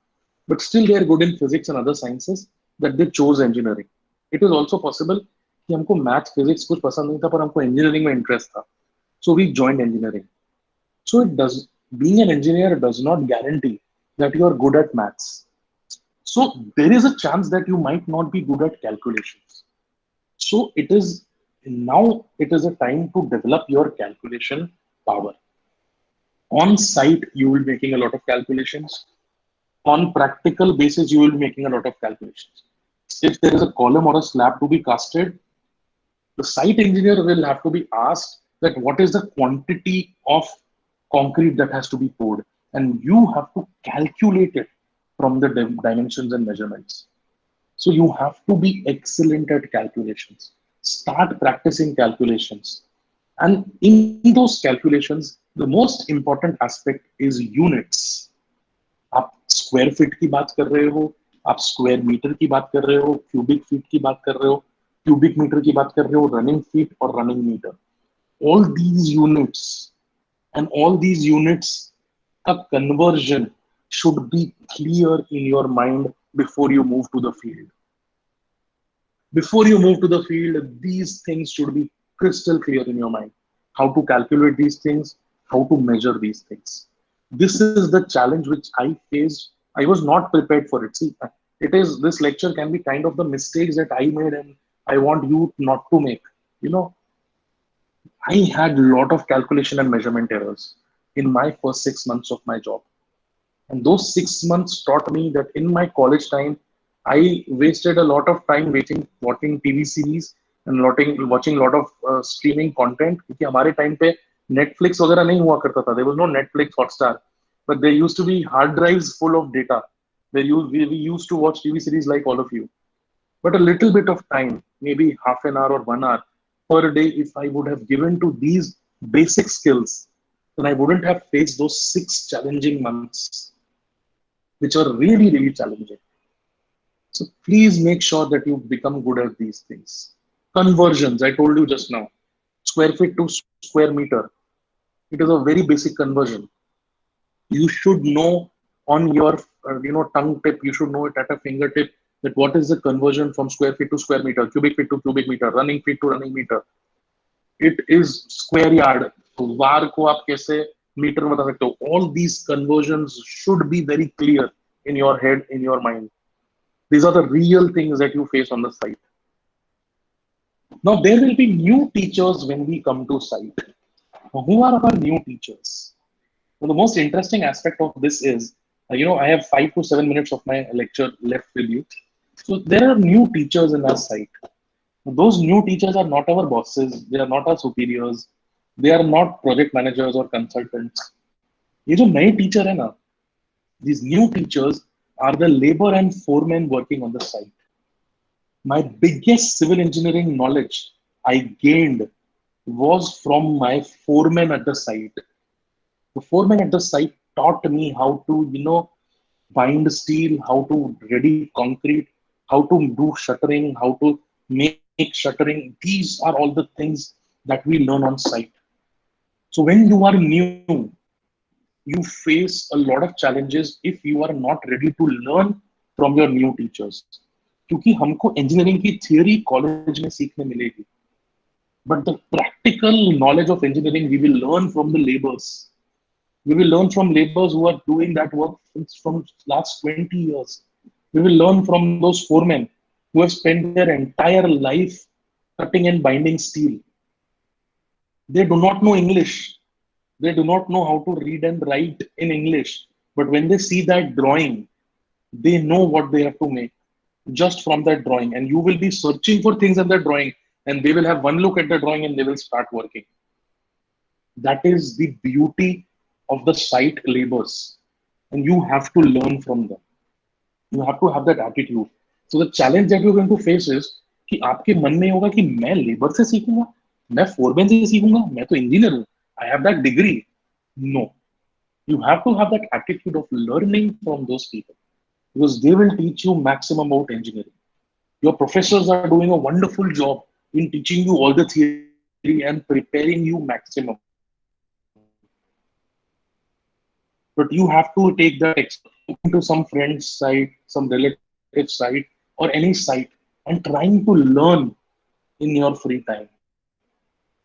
but still they are good in physics and other sciences that they chose engineering. It is also possible कि हमको math physics कुछ पसंद नहीं था पर हमको engineering में interest था, so we joined engineering. So it does, being an engineer does not guarantee that you are good at maths. So there is a chance that you might not be good at calculations. So it is now, it is a time to develop your calculation power. On site you will be making a lot of calculations. On practical basis you will be making a lot of calculations. If there is a column or a slab to be casted, the site engineer will have to be asked that what is the quantity of concrete that has to be poured, and you have to calculate it from the dimensions and measurements. So you have to be excellent at calculations. Start practicing calculations. And in those calculations, the most important aspect is units. आप square feet की बात कर रहे हो, आप square metre की बात कर रहे हो, क्यूबिक फीट की बात कर रहे हो, क्यूबिक मीटर की बात कर रहे हो, रनिंग फीट और running metre. All these units and all these units, a conversion should be clear in your mind before you move to the field. Before you move to the field, these things should be crystal clear in your mind. How to calculate these things, how to measure these things. This is the challenge which I faced. I was not prepared for it. See, it is, this lecture can be kind of the mistakes that I made and I want you not to make. You know, I had a lot of calculation and measurement errors in my first 6 months of my job. And those 6 months taught me that in my college time, I wasted a lot of time watching TV series and watching a lot of streaming content. क्योंकि हमारे time पे Netflix वगैरह नहीं हुआ करता था. There was no Netflix, Hotstar, but there used to be hard drives full of data. We used to watch TV series like all of you. But a little bit of time, maybe half an hour or 1 hour per day, if I would have given to these basic skills, then I wouldn't have faced those 6 challenging months, which are really, really challenging. So please make sure that you become good at these things. Conversions, I told you just now, square feet to square meter. It is a very basic conversion. You should know on your tongue tip, you should know it at a fingertip that what is the conversion from square feet to square meter, cubic feet to cubic meter, running feet to running meter. It is square yard. वार को आप कैसे metre में बता सकते हो? All these conversions should be very clear in your head, in your mind. These are the real things that you face on the site. Now, there will be new teachers when we come to site. Now, who are our new teachers? Well, the most interesting aspect of this is, I have 5 to 7 minutes of my lecture left with you. So there are new teachers in our site. Those new teachers are not our bosses. They are not our superiors. They are not project managers or consultants. ये जो नए teacher है ना, these new teachers are the labor and foremen working on the site. My biggest civil engineering knowledge I gained was from my foreman at the site. The foreman at the site taught me how to, bind steel, how to ready concrete, how to do shuttering, how to make shuttering. These are all the things that we learn on site. So when you are new, you face a lot of challenges if you are not ready to learn from your new teachers. क्योंकि हमको engineering की theory college में सीखने मिलेगी, but the practical knowledge of engineering we will learn from the laborers. We will learn from laborers who are doing that work from last 20 years. We will learn from those foremen who have spent their entire life cutting and binding steel. They do not know English. They do not know how to read and write in English. But when they see that drawing, they know what they have to make just from that drawing. And you will be searching for things in that drawing, and they will have one look at the drawing and they will start working. That is the beauty of the site labors. And you have to learn from them. You have to have that attitude. So the challenge that you're going to face is कि आपके मन में होगा कि मैं labour से सीखूंगा, मैं foreman से सीखूंगा, मैं तो इंजीनियर हूं, I have that degree. No. You have to have that attitude of learning from those people, because they will teach you maximum about engineering. Your professors are doing a wonderful job in teaching you all the theory and preparing you maximum. But you have to take that extra into some friend's site, some relative site, or any site and trying to learn in your free time.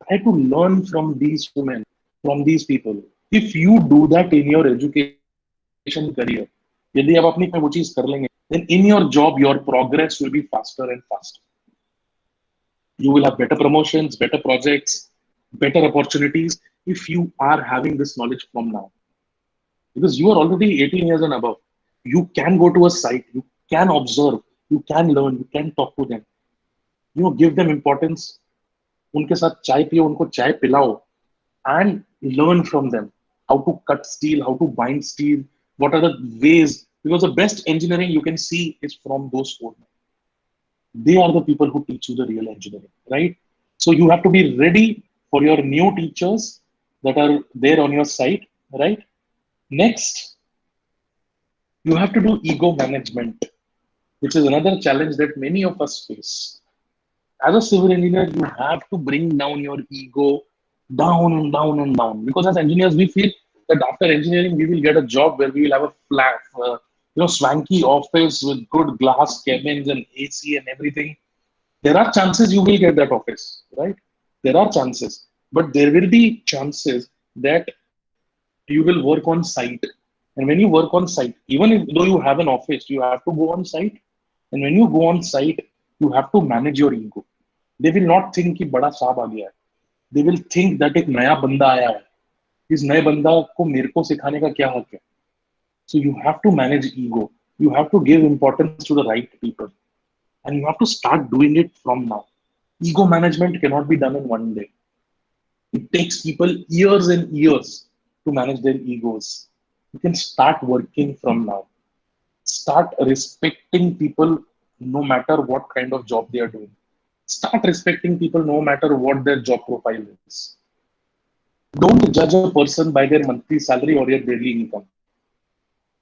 Try to learn from these women, from these people. If you do that in your education career, यदि आप अपनी में वो चीज कर लेंगे, then in your job, your progress will be faster and faster. You will have better promotions, better projects, better opportunities if you are having this knowledge from now. Because you are already 18 years and above. You can go to a site, you can observe, you can learn, you can talk to them. Give them importance. उनके साथ चाय पियो, उनको चाय पिलाओ, and learn from them how to cut steel, how to bind steel, what are the ways. Because the best engineering you can see is from those four. They are the people who teach you the real engineering, right? So you have to be ready for your new teachers that are there on your site, right? Next, you have to do ego management, which is another challenge that many of us face. As a civil engineer, you have to bring down your ego down and down and down. Because as engineers, we feel that after engineering, we will get a job where we will have a flat, swanky office with good glass cabins and AC and everything. There are chances you will get that office, right? There are chances, but there will be chances that you will work on site. And when you work on site, even if, though you have an office, you have to go on site. And when you go on site, you have to manage your ego. They will not think कि बड़ा साहब आ गया है. They will think that एक नया बंदा आया है. इस नए बंदा को मेरे को सिखाने का क्या हक है? So you have to manage ego. You have to give importance to the right people. And you have to start doing it from now. Ego management cannot be done in one day. It takes people years and years to manage their egos. You can start working from now. Start respecting people no matter what kind of job they are doing. Start respecting people no matter what their job profile is. Don't judge a person by their monthly salary or their daily income.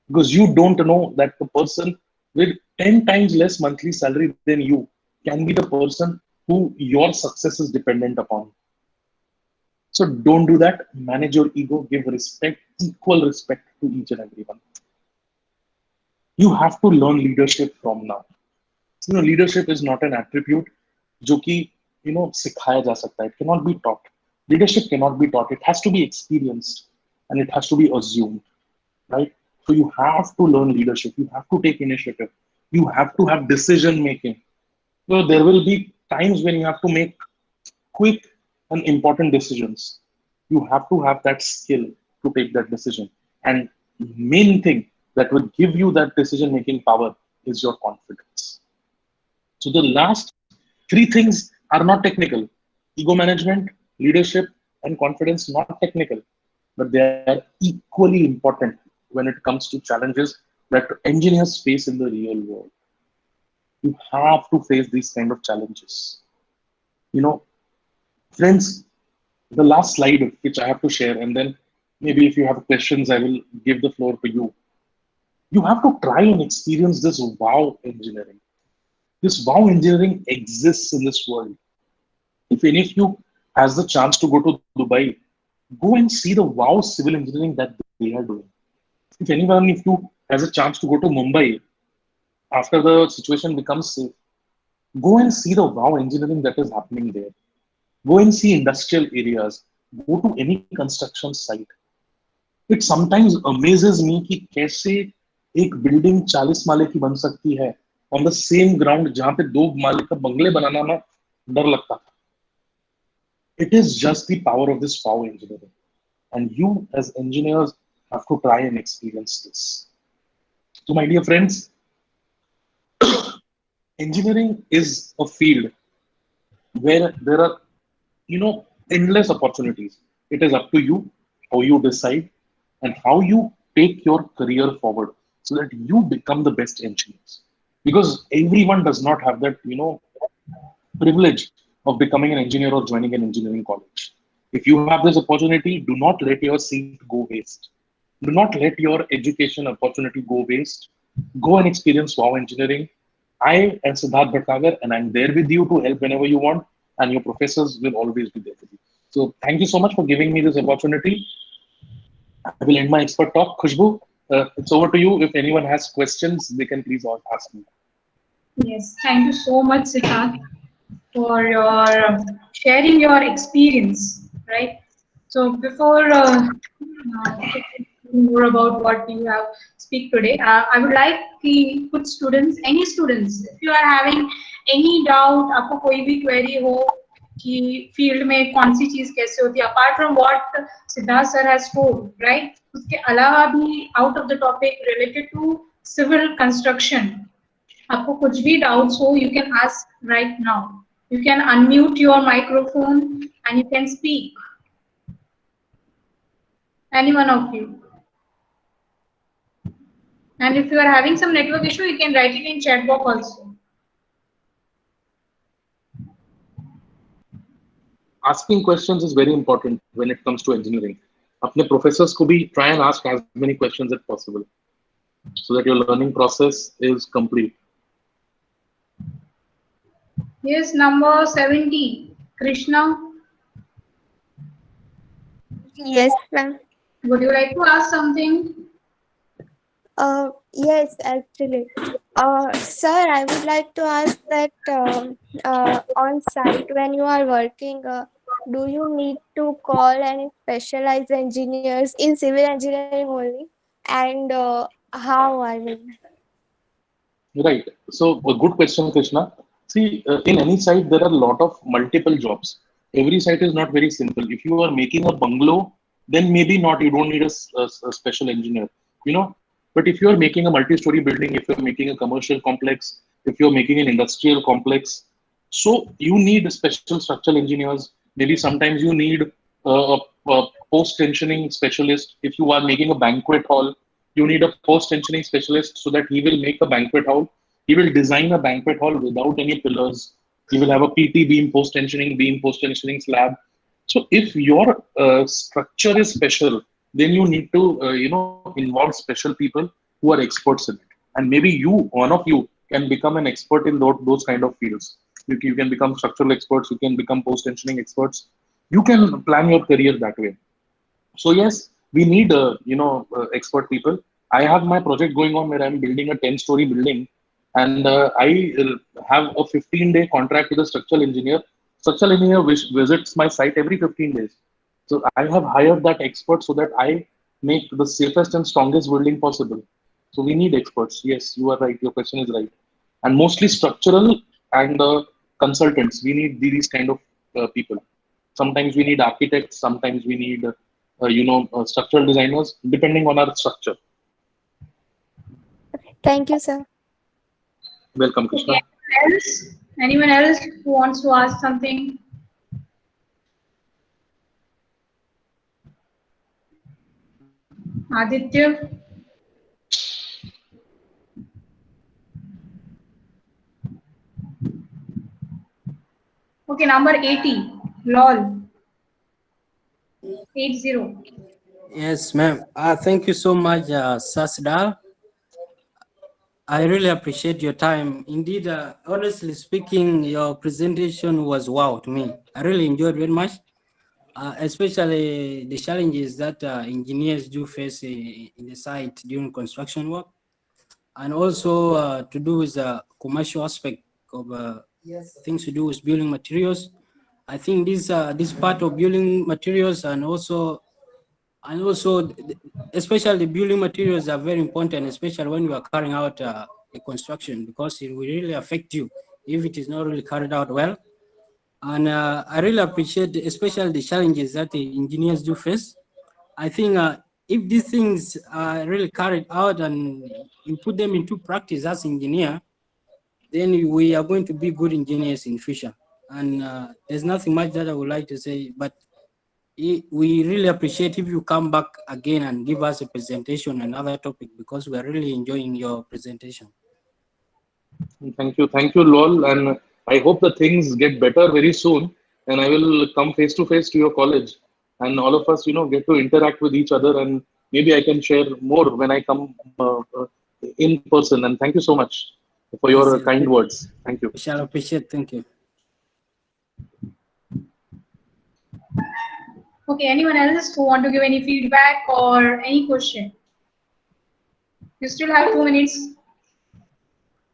Because you don't know that the person with 10 times less monthly salary than you can be the person who your success is dependent upon. So don't do that. Manage your ego. Give respect, equal respect to each and everyone. You have to learn leadership from now. Leadership is not an attribute जो कि सिखाया जा सकता है. It cannot be taught. Leadership cannot be taught. It has to be experienced and it has to be assumed, right? So you have to learn leadership. You have to take initiative. You have to have decision making. There will be times when you have to make quick and important decisions. You have to have that skill to take that decision. And main thing that will give you that decision making power is your confidence. So the last three things are not technical. Ego management, leadership, and confidence, not technical, but they are equally important when it comes to challenges that engineers face in the real world. You have to face these kind of challenges. Friends, the last slide which I have to share, and then maybe if you have questions, I will give the floor to you. You have to try and experience this wow engineering. This wow engineering exists in this world. If any of you has the chance to go to Dubai, go and see the wow civil engineering that they are doing. If anyone, if you has a chance to go to Mumbai after the situation becomes safe, go and see the wow engineering that is happening there. Go and see industrial areas. Go to any construction site. It sometimes amazes me कि कैसे एक building 40 माले की बन सकती है on the same ground जहाँ पे 2 माले का बंगले बनाना ना डर लगता था. It is just the power of this wow engineering. And you as engineers have to try and experience this. So my dear friends, engineering is a field where there are, endless opportunities. It is up to you how you decide and how you take your career forward so that you become the best engineers. Because everyone does not have that, privilege of becoming an engineer or joining an engineering college. If you have this opportunity, do not let your seat go waste. Do not let your education opportunity go waste. Go and experience wow engineering. I am Siddharth Bhattnagar and I'm there with you to help whenever you want, and your professors will always be there with you. So thank you so much for giving me this opportunity. I will end my expert talk. Khushbu, It's over to you. If anyone has questions, they can please ask me. Yes, thank you so much, Siddharth, for your sharing your experience, right? So before more about what you have speak today, I would like कि कुछ students, any students, if you are having any doubt, आपको कोई भी query हो कि field में कौन सी चीज कैसे होती है, apart from what Siddharth sir has told, right? उसके अलावा भी out of the topic related to civil construction, आपको कुछ भी doubts हो, you can ask right now. You can unmute your microphone and you can speak. Any one of you. And if you are having some network issue, you can write it in chat box also. Asking questions is very important when it comes to engineering. अपने professors को भी try and ask as many questions as possible, so that your learning process is complete. Yes, number 70, Krishna. Yes, ma'am. Would you like to ask something? Yes, actually. Sir, I would like to ask that on site when you are working, do you need to call any specialized engineers in civil engineering only? And how, I mean? Right. So a good question, Krishna. See, in any site there are a lot of multiple jobs. Every site is not very simple. If you are making a bungalow, then maybe not. You don't need a special engineer. You know. But if you are making a multi-story building, if you're making a commercial complex, if you're making an industrial complex, so you need special structural engineers. Maybe sometimes you need a post-tensioning specialist. If you are making a banquet hall, you need a post-tensioning specialist so that he will make a banquet hall. He will design a banquet hall without any pillars. He will have a PT beam, post-tensioning slab. So if your structure is special, then you need to involve special people who are experts in it. And maybe you, one of you, can become an expert in those kind of fields. You can become structural experts. You can become post-tensioning experts. You can plan your career that way. So yes, we need expert people. I have my project going on where I'm building a 10-story building, and I have a 15-day contract with a structural engineer. Structural engineer visits my site every 15 days. So I have hired that expert so that I make the safest and strongest building possible. So we need experts. Yes, you are right. Your question is right. And mostly structural and consultants. We need these kind of people. Sometimes we need architects. Sometimes we need structural designers, depending on our structure. Thank you, sir. Welcome, Krishna. Okay. Anyone else who wants to ask something? Aditya? Okay, number 80, LOL. 80. Yes, ma'am. Thank you so much, Sasdal. I really appreciate your time. Indeed, honestly speaking, your presentation was wow to me. I really enjoyed very much, especially the challenges that engineers do face in the site during construction work, and also to do with the commercial aspect of things to do with building materials. I think this part of building materials and also especially the building materials are very important, especially when you are carrying out a construction, because it will really affect you if it is not really carried out well. And I really appreciate especially the challenges that the engineers do face. I think if these things are really carried out and you put them into practice as engineer, then we are going to be good engineers in future. And there's nothing much that I would like to say, but we really appreciate if you come back again and give us a presentation, another topic, because we are really enjoying your presentation. Thank you, Lol, and I hope the things get better very soon. And I will come face to face to your college, and all of us, get to interact with each other, and maybe I can share more when I come in person. And thank you so much for your Yes, kind words. Thank you. we shall appreciate. Thank you. Okay, anyone else who want to give any feedback or any question? You still have 2 minutes.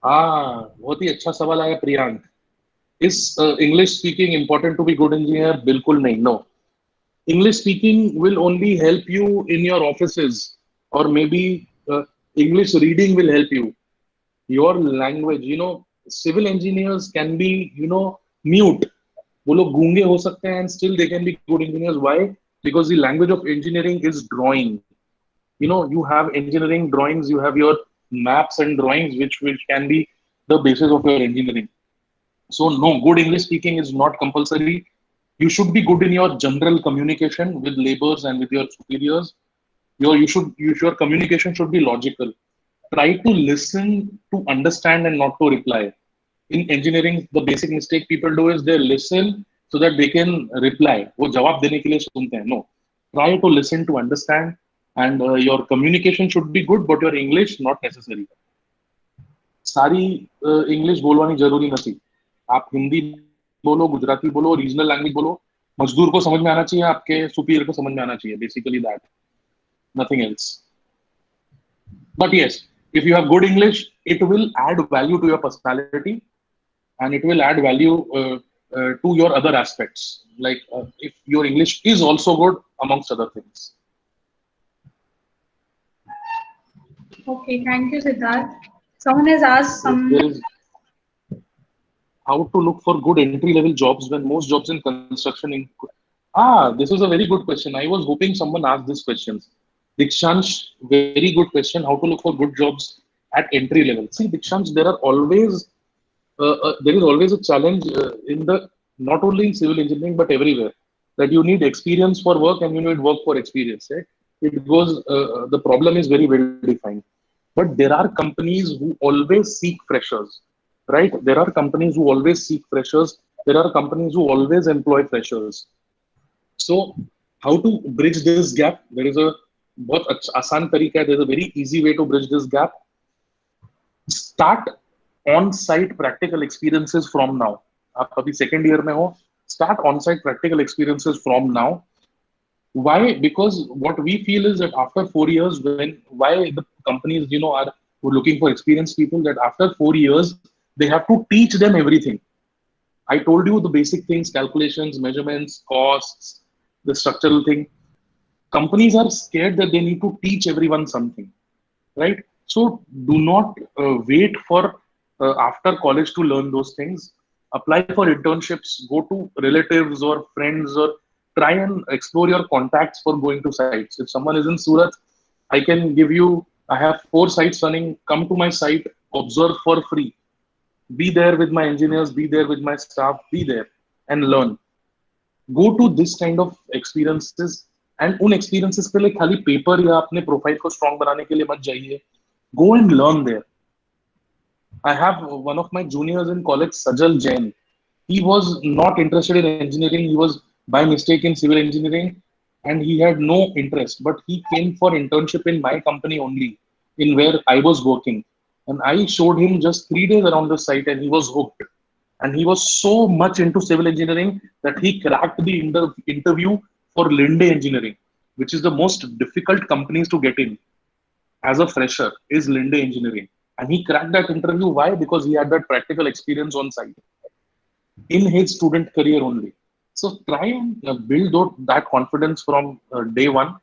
बहुत ही अच्छा सवाल आया Priyank. Is English speaking important to be good engineer? बिल्कुल नहीं. No. English speaking will only help you in your offices, or maybe English reading will help you. Your language, civil engineers can be, mute. वो लोग गूंगे हो सकते हैं and still they can be good engineers. Why? Because the language of engineering is drawing. You have engineering drawings, you have your maps and drawings, which can be the basis of your engineering. So no, good English speaking is not compulsory. You should be good in your general communication with laborers and with your superiors. Your communication should be logical. Try to listen to understand and not to reply. In engineering, the basic mistake people do is they listen so that they can reply. वो जवाब देने के लिए सुनते हैं. No, try to listen to understand, and your communication should be good, but your English not necessary. सारी English बोलवानी जरूरी नहीं. आप हिंदी बोलो, गुजराती बोलो, रीजनल लैंग्वेज बोलो, मजदूर को समझ में आना चाहिए, आपके सुपीरियर को समझ में आना चाहिए. Basically that, nothing else. But yes, if you have good English, it will add value to your personality, and it will add value to your other aspects. Like if your English is also good, amongst other things. Okay, thank you, Siddharth. Someone has asked some. There is how to look for good entry-level jobs when most jobs in construction. This is a very good question. I was hoping someone asked this question. Dikshansh, very good question. How to look for good jobs at entry level? See, Dikshansh, there is always a challenge in the not only in civil engineering but everywhere, that you need experience for work and you need work for experience. Right? It goes. The problem is very well defined. But there are companies who always seek freshers. Right? There are companies who always seek freshers. There are companies who always employ freshers. So, how to bridge this gap? There is a बहुत आसान तरीका है. There's a very easy way to bridge this gap. Start on-site practical experiences from now. आप अभी second year में हो. Start on-site practical experiences from now. Why? Because what we feel is that after 4 years, why the companies are looking for experienced people, that after 4 years they have to teach them everything. I told you the basic things: calculations, measurements, costs, the structural thing. Companies are scared that they need to teach everyone something, right? So do not wait for after college to learn those things. Apply for internships, go to relatives or friends, or try and explore your contacts for going to sites. If someone is in Surat, I have 4 sites running. Come to my site, observe for free. Be there with my engineers, be there with my staff, be there and learn. Go to this kind of experiences. And उन experiences के लिए खाली paper या अपने profile को strong बनाने के लिए मत जाइए. Go and learn there. I have one of my juniors in college, Sajal Jain. He was not interested in engineering. He was by mistake in civil engineering, and he had no interest. But he came for internship in my company only, in where I was working. And I showed him just 3 days around the site, and he was hooked. And he was so much into civil engineering that he cracked the interview for Linde Engineering, which is the most difficult companies to get in as a fresher, is Linde Engineering. And he cracked that interview. Why? Because he had that practical experience on site in his student career only. So try and build that confidence from day one.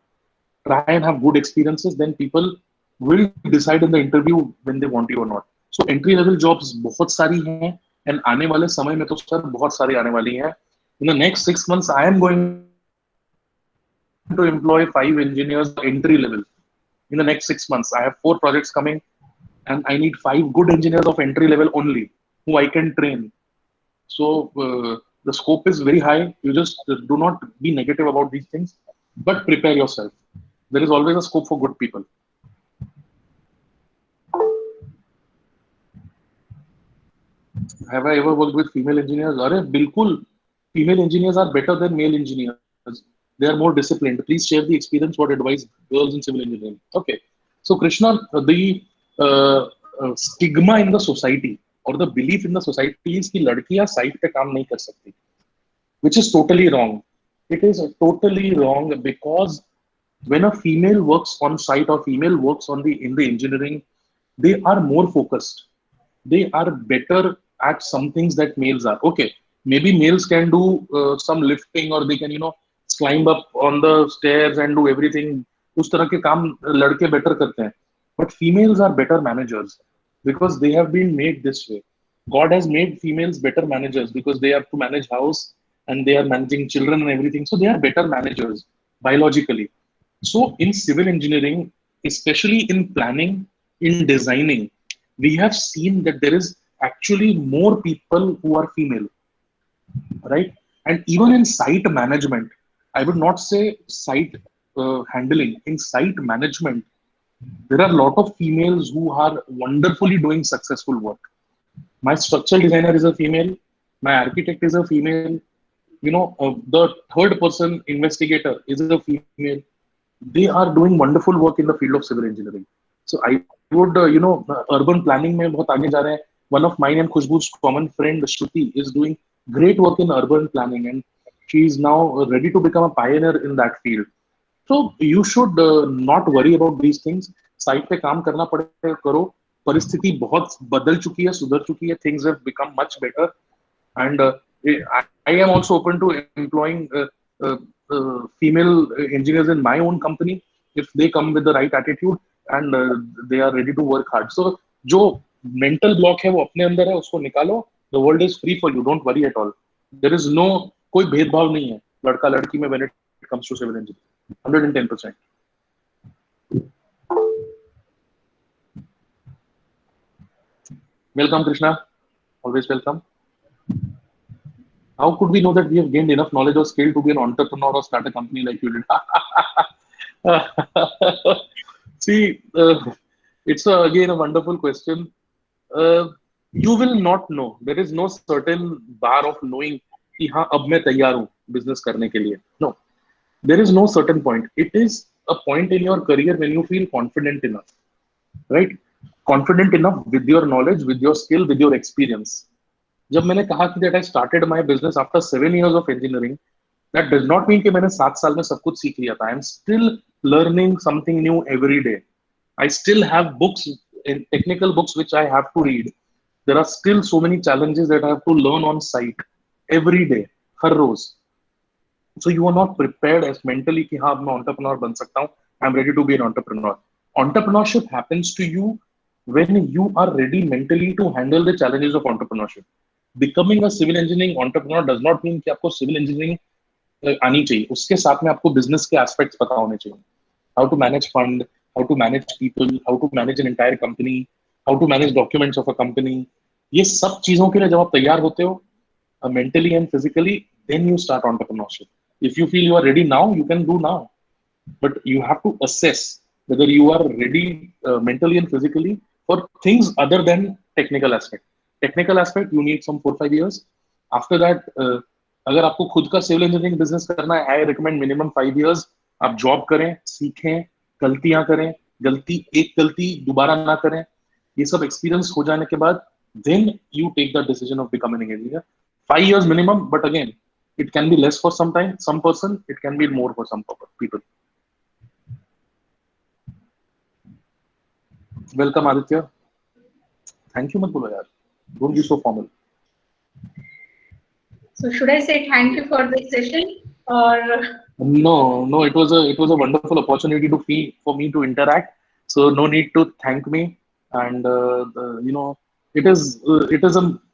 Try and have good experiences. Then people will decide in the interview when they want you or not. So entry level jobs बहुत सारी हैं, and आने वाले समय में तो sir बहुत सारी आने वाली हैं. In the next 6 months, I am going to employ 5 engineers entry level. In the next 6 months, I have 4 projects coming, and I need 5 good engineers of entry level only who I can train. So the scope is very high. You just do not be negative about these things, but prepare yourself. There is always a scope for good people. Have I ever worked with female engineers? Bilkul. Female engineers are better than male engineers. They are more disciplined. Please share the experience. What advice girls in civil engineering? Okay. So Krishna, the stigma in the society or the belief in the society is कि लड़कियां site पे काम नहीं कर सकती, which is totally wrong. It is totally wrong because When a female works on site or female works on the in the engineering, they are more focused. They are better at some things that males are. Okay, maybe males can do some lifting, or they can, you know, climb up on the stairs and do everything. उस तरह के काम लड़के better करते हैं. But females are better managers because they have been made this way. God has made females better managers because they have to manage house and they are managing children and everything. So they are better managers biologically. So in civil engineering, especially in planning, in designing, we have seen that there is actually more people who are female, right? And even in site management, I would not say site handling, in site management, there are a lot of females who are wonderfully doing successful work. My structural designer is a female, my architect is a female, you know, the third person investigator is a female. They are doing wonderful work in the field of civil engineering. So I would, urban planning में बहुत आगे जा रहे हैं. One of mine and Khushbu's common friend Shruti is doing great work in urban planning, and she is now ready to become a pioneer in that field. So you should not worry about these things. Site पे काम करना पड़े करो. परिस्थिति बहुत बदल चुकी है, सुधर चुकी है. Things have become much better, and I am also open to employing female engineers in my own company if they come with the right attitude and they are ready to work hard. So जो mental block है वो अपने अंदर है, उसको निकालो. The world is free for you. Don't worry at all. There is no कोई भेदभाव नहीं है लड़का लड़की में when it comes to civil engineering. 110%. Welcome, Krishna. Always welcome. How could we know that we have gained enough knowledge or skill to be an entrepreneur or start a company like you did? See, it's again a wonderful question. You will not know. There is no certain bar of knowing कि हाँ अब मैं तैयार हूँ business करने के लिए. No, there is no certain point. It is a point in your career when you feel confident enough, right? Confident enough with your knowledge, with your skill, with your experience. जब मैंने कहा कि that I started my business after 7 years of engineering, that does not mean कि मैंने 7 साल में सब कुछ सीख लिया था. I am still learning something new every day. I still have books, technical books which I have to read. There are still so many challenges that I have to learn on site every day, her rose. So you are not prepared as mentally कि हाँ मैं entrepreneur बन सकता हूँ. I am ready to be an entrepreneur. Entrepreneurship happens to you when you are ready mentally to handle the challenges of entrepreneurship. Becoming a civil engineering entrepreneur does not mean कि आपको civil engineering आनी चाहिए. उसके साथ में आपको business के aspects पता होने चाहिए. How to manage fund, how to manage people, how to manage an entire company, how to manage documents of a company. ये सब चीजों के लिए जब आप तैयार होते हो mentally and physically, then you start entrepreneurship. If you feel you are ready now, you can do now. But you have to assess whether you are ready mentally and physically for things other than technical aspect. Technical aspect, you need some 4-5 years. After that, अगर आपको खुद का civil engineering business करना है, I recommend minimum 5 years. आप job करें, सीखें, गलतियां करें, एक गलती दोबारा ना करें. ये सब experience हो जाने के बाद, then you take the decision of becoming an engineer. 5 years minimum, but again, it can be less for some time, some person, it can be more for some people. Welcome, Aditya. Thank you, mat bolo yaar. Don't be so formal. So should I say thank you for this session, or? No, it was a wonderful opportunity for me to interact. So no need to thank me, and it is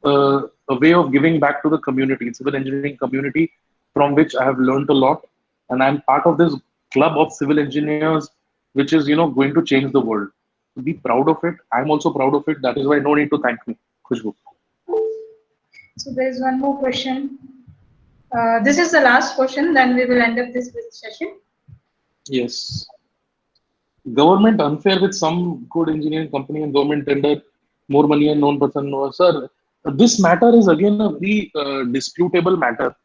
a way of giving back to the community, civil engineering community, from which I have learned a lot, and I'm part of this club of civil engineers, which is going to change the world. Be proud of it. I'm also proud of it. That is why no need to thank me, Khushbu. So there is one more question. This is the last question, then we will end up this session. Yes. Government unfair with some good engineering company and government tender more money and known person. No, sir, this matter is again a very disputable matter.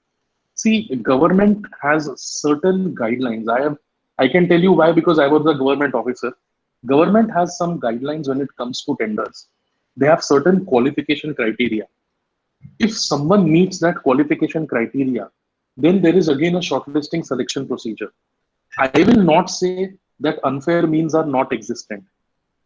See, government has certain guidelines. I can tell you why, because I was a government officer. Government has some guidelines when it comes to tenders. They have certain qualification criteria. If someone meets that qualification criteria, then there is again a shortlisting selection procedure. I will not say that unfair means are not existent,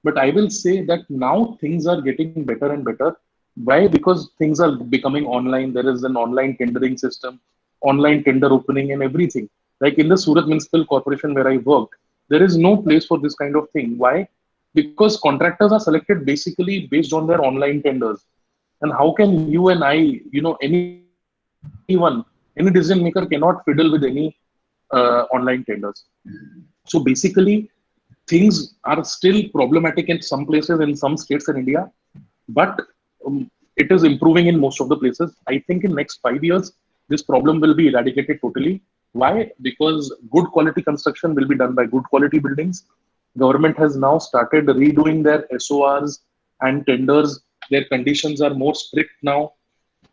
but I will say that now things are getting better and better. Why? Because things are becoming online. There is an online tendering system, online tender opening, and everything. Like in the Surat Municipal Corporation where I worked, there is no place for this kind of thing. Why? Because contractors are selected basically based on their online tenders. And how can you and I, anyone, any decision maker cannot fiddle with any online tenders. So basically, things are still problematic in some places in some states in India, but it is improving in most of the places. I think in next 5 years, this problem will be eradicated totally. Why? Because good quality construction will be done by good quality buildings. Government has now started redoing their SORs and tenders. Their conditions are more strict now.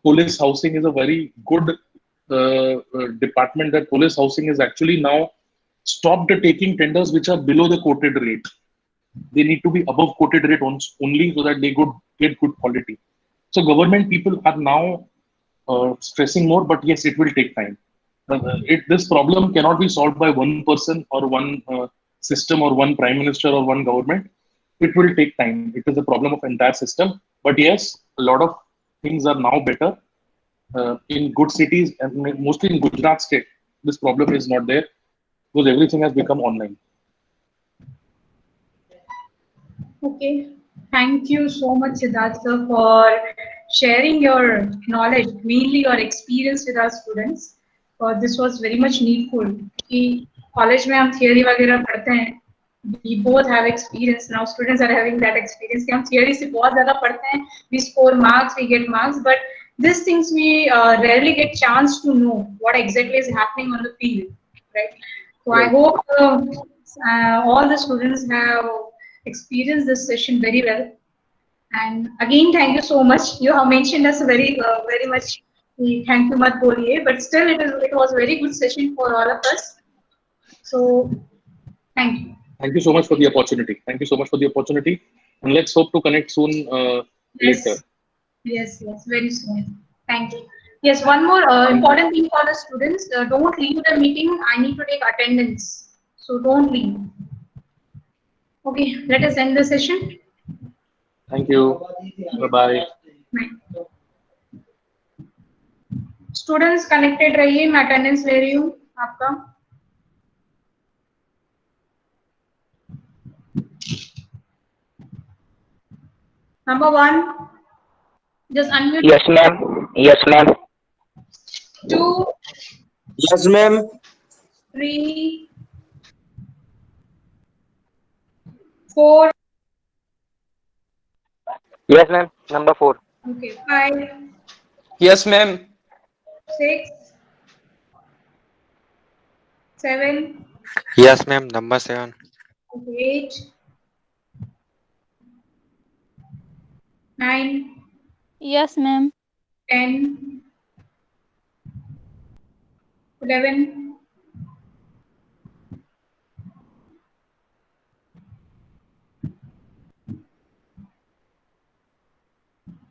Police housing is a very good department. That police housing is actually now stopped taking tenders which are below the quoted rate. They need to be above quoted rate only so that they could get good quality. So government people are now stressing more, but yes, it will take time. This problem cannot be solved by one person or one system or one prime minister or one government. It will take time. It is a problem of entire system. But yes, a lot of things are now better in good cities and mostly in Gujarat state. This problem is not there because everything has become online. Okay. Thank you so much, Siddhartha, for sharing your knowledge, mainly your experience with our students. This was very much needful. कि college में हम theory वगैरह पढ़ते हैं. We both have experience now. Students are having that experience. कि हम theory से बहुत ज़्यादा पढ़ते हैं. We score marks, we get marks, but these things we rarely get chance to know what exactly is happening on the field, right? So I Right. hope all the students have experienced this session very well. And again, thank you so much. You have mentioned us very much. Thank you, mat boliye, but still, it was a very good session for all of us. So, thank you. Thank you so much for the opportunity. Thank you so much for the opportunity. And let's hope to connect soon later. Yes, very soon. Thank you. Yes, one more important thing for the students: don't leave the meeting. I need to take attendance, so don't leave. Okay, let us end the session. Thank you. Bye-bye. Bye. Students connected रहिए, मैं attendance ले रही हूँ आपका. Number 1, just unmute. Yes, ma'am. Yes, ma'am. 2, Yes, ma'am. 3, 4. Yes, ma'am. Number 4. Okay, 5. Yes, ma'am. 6, 7. Yes, ma'am. Number 7. 8, 9. Yes, ma'am. 10, 11,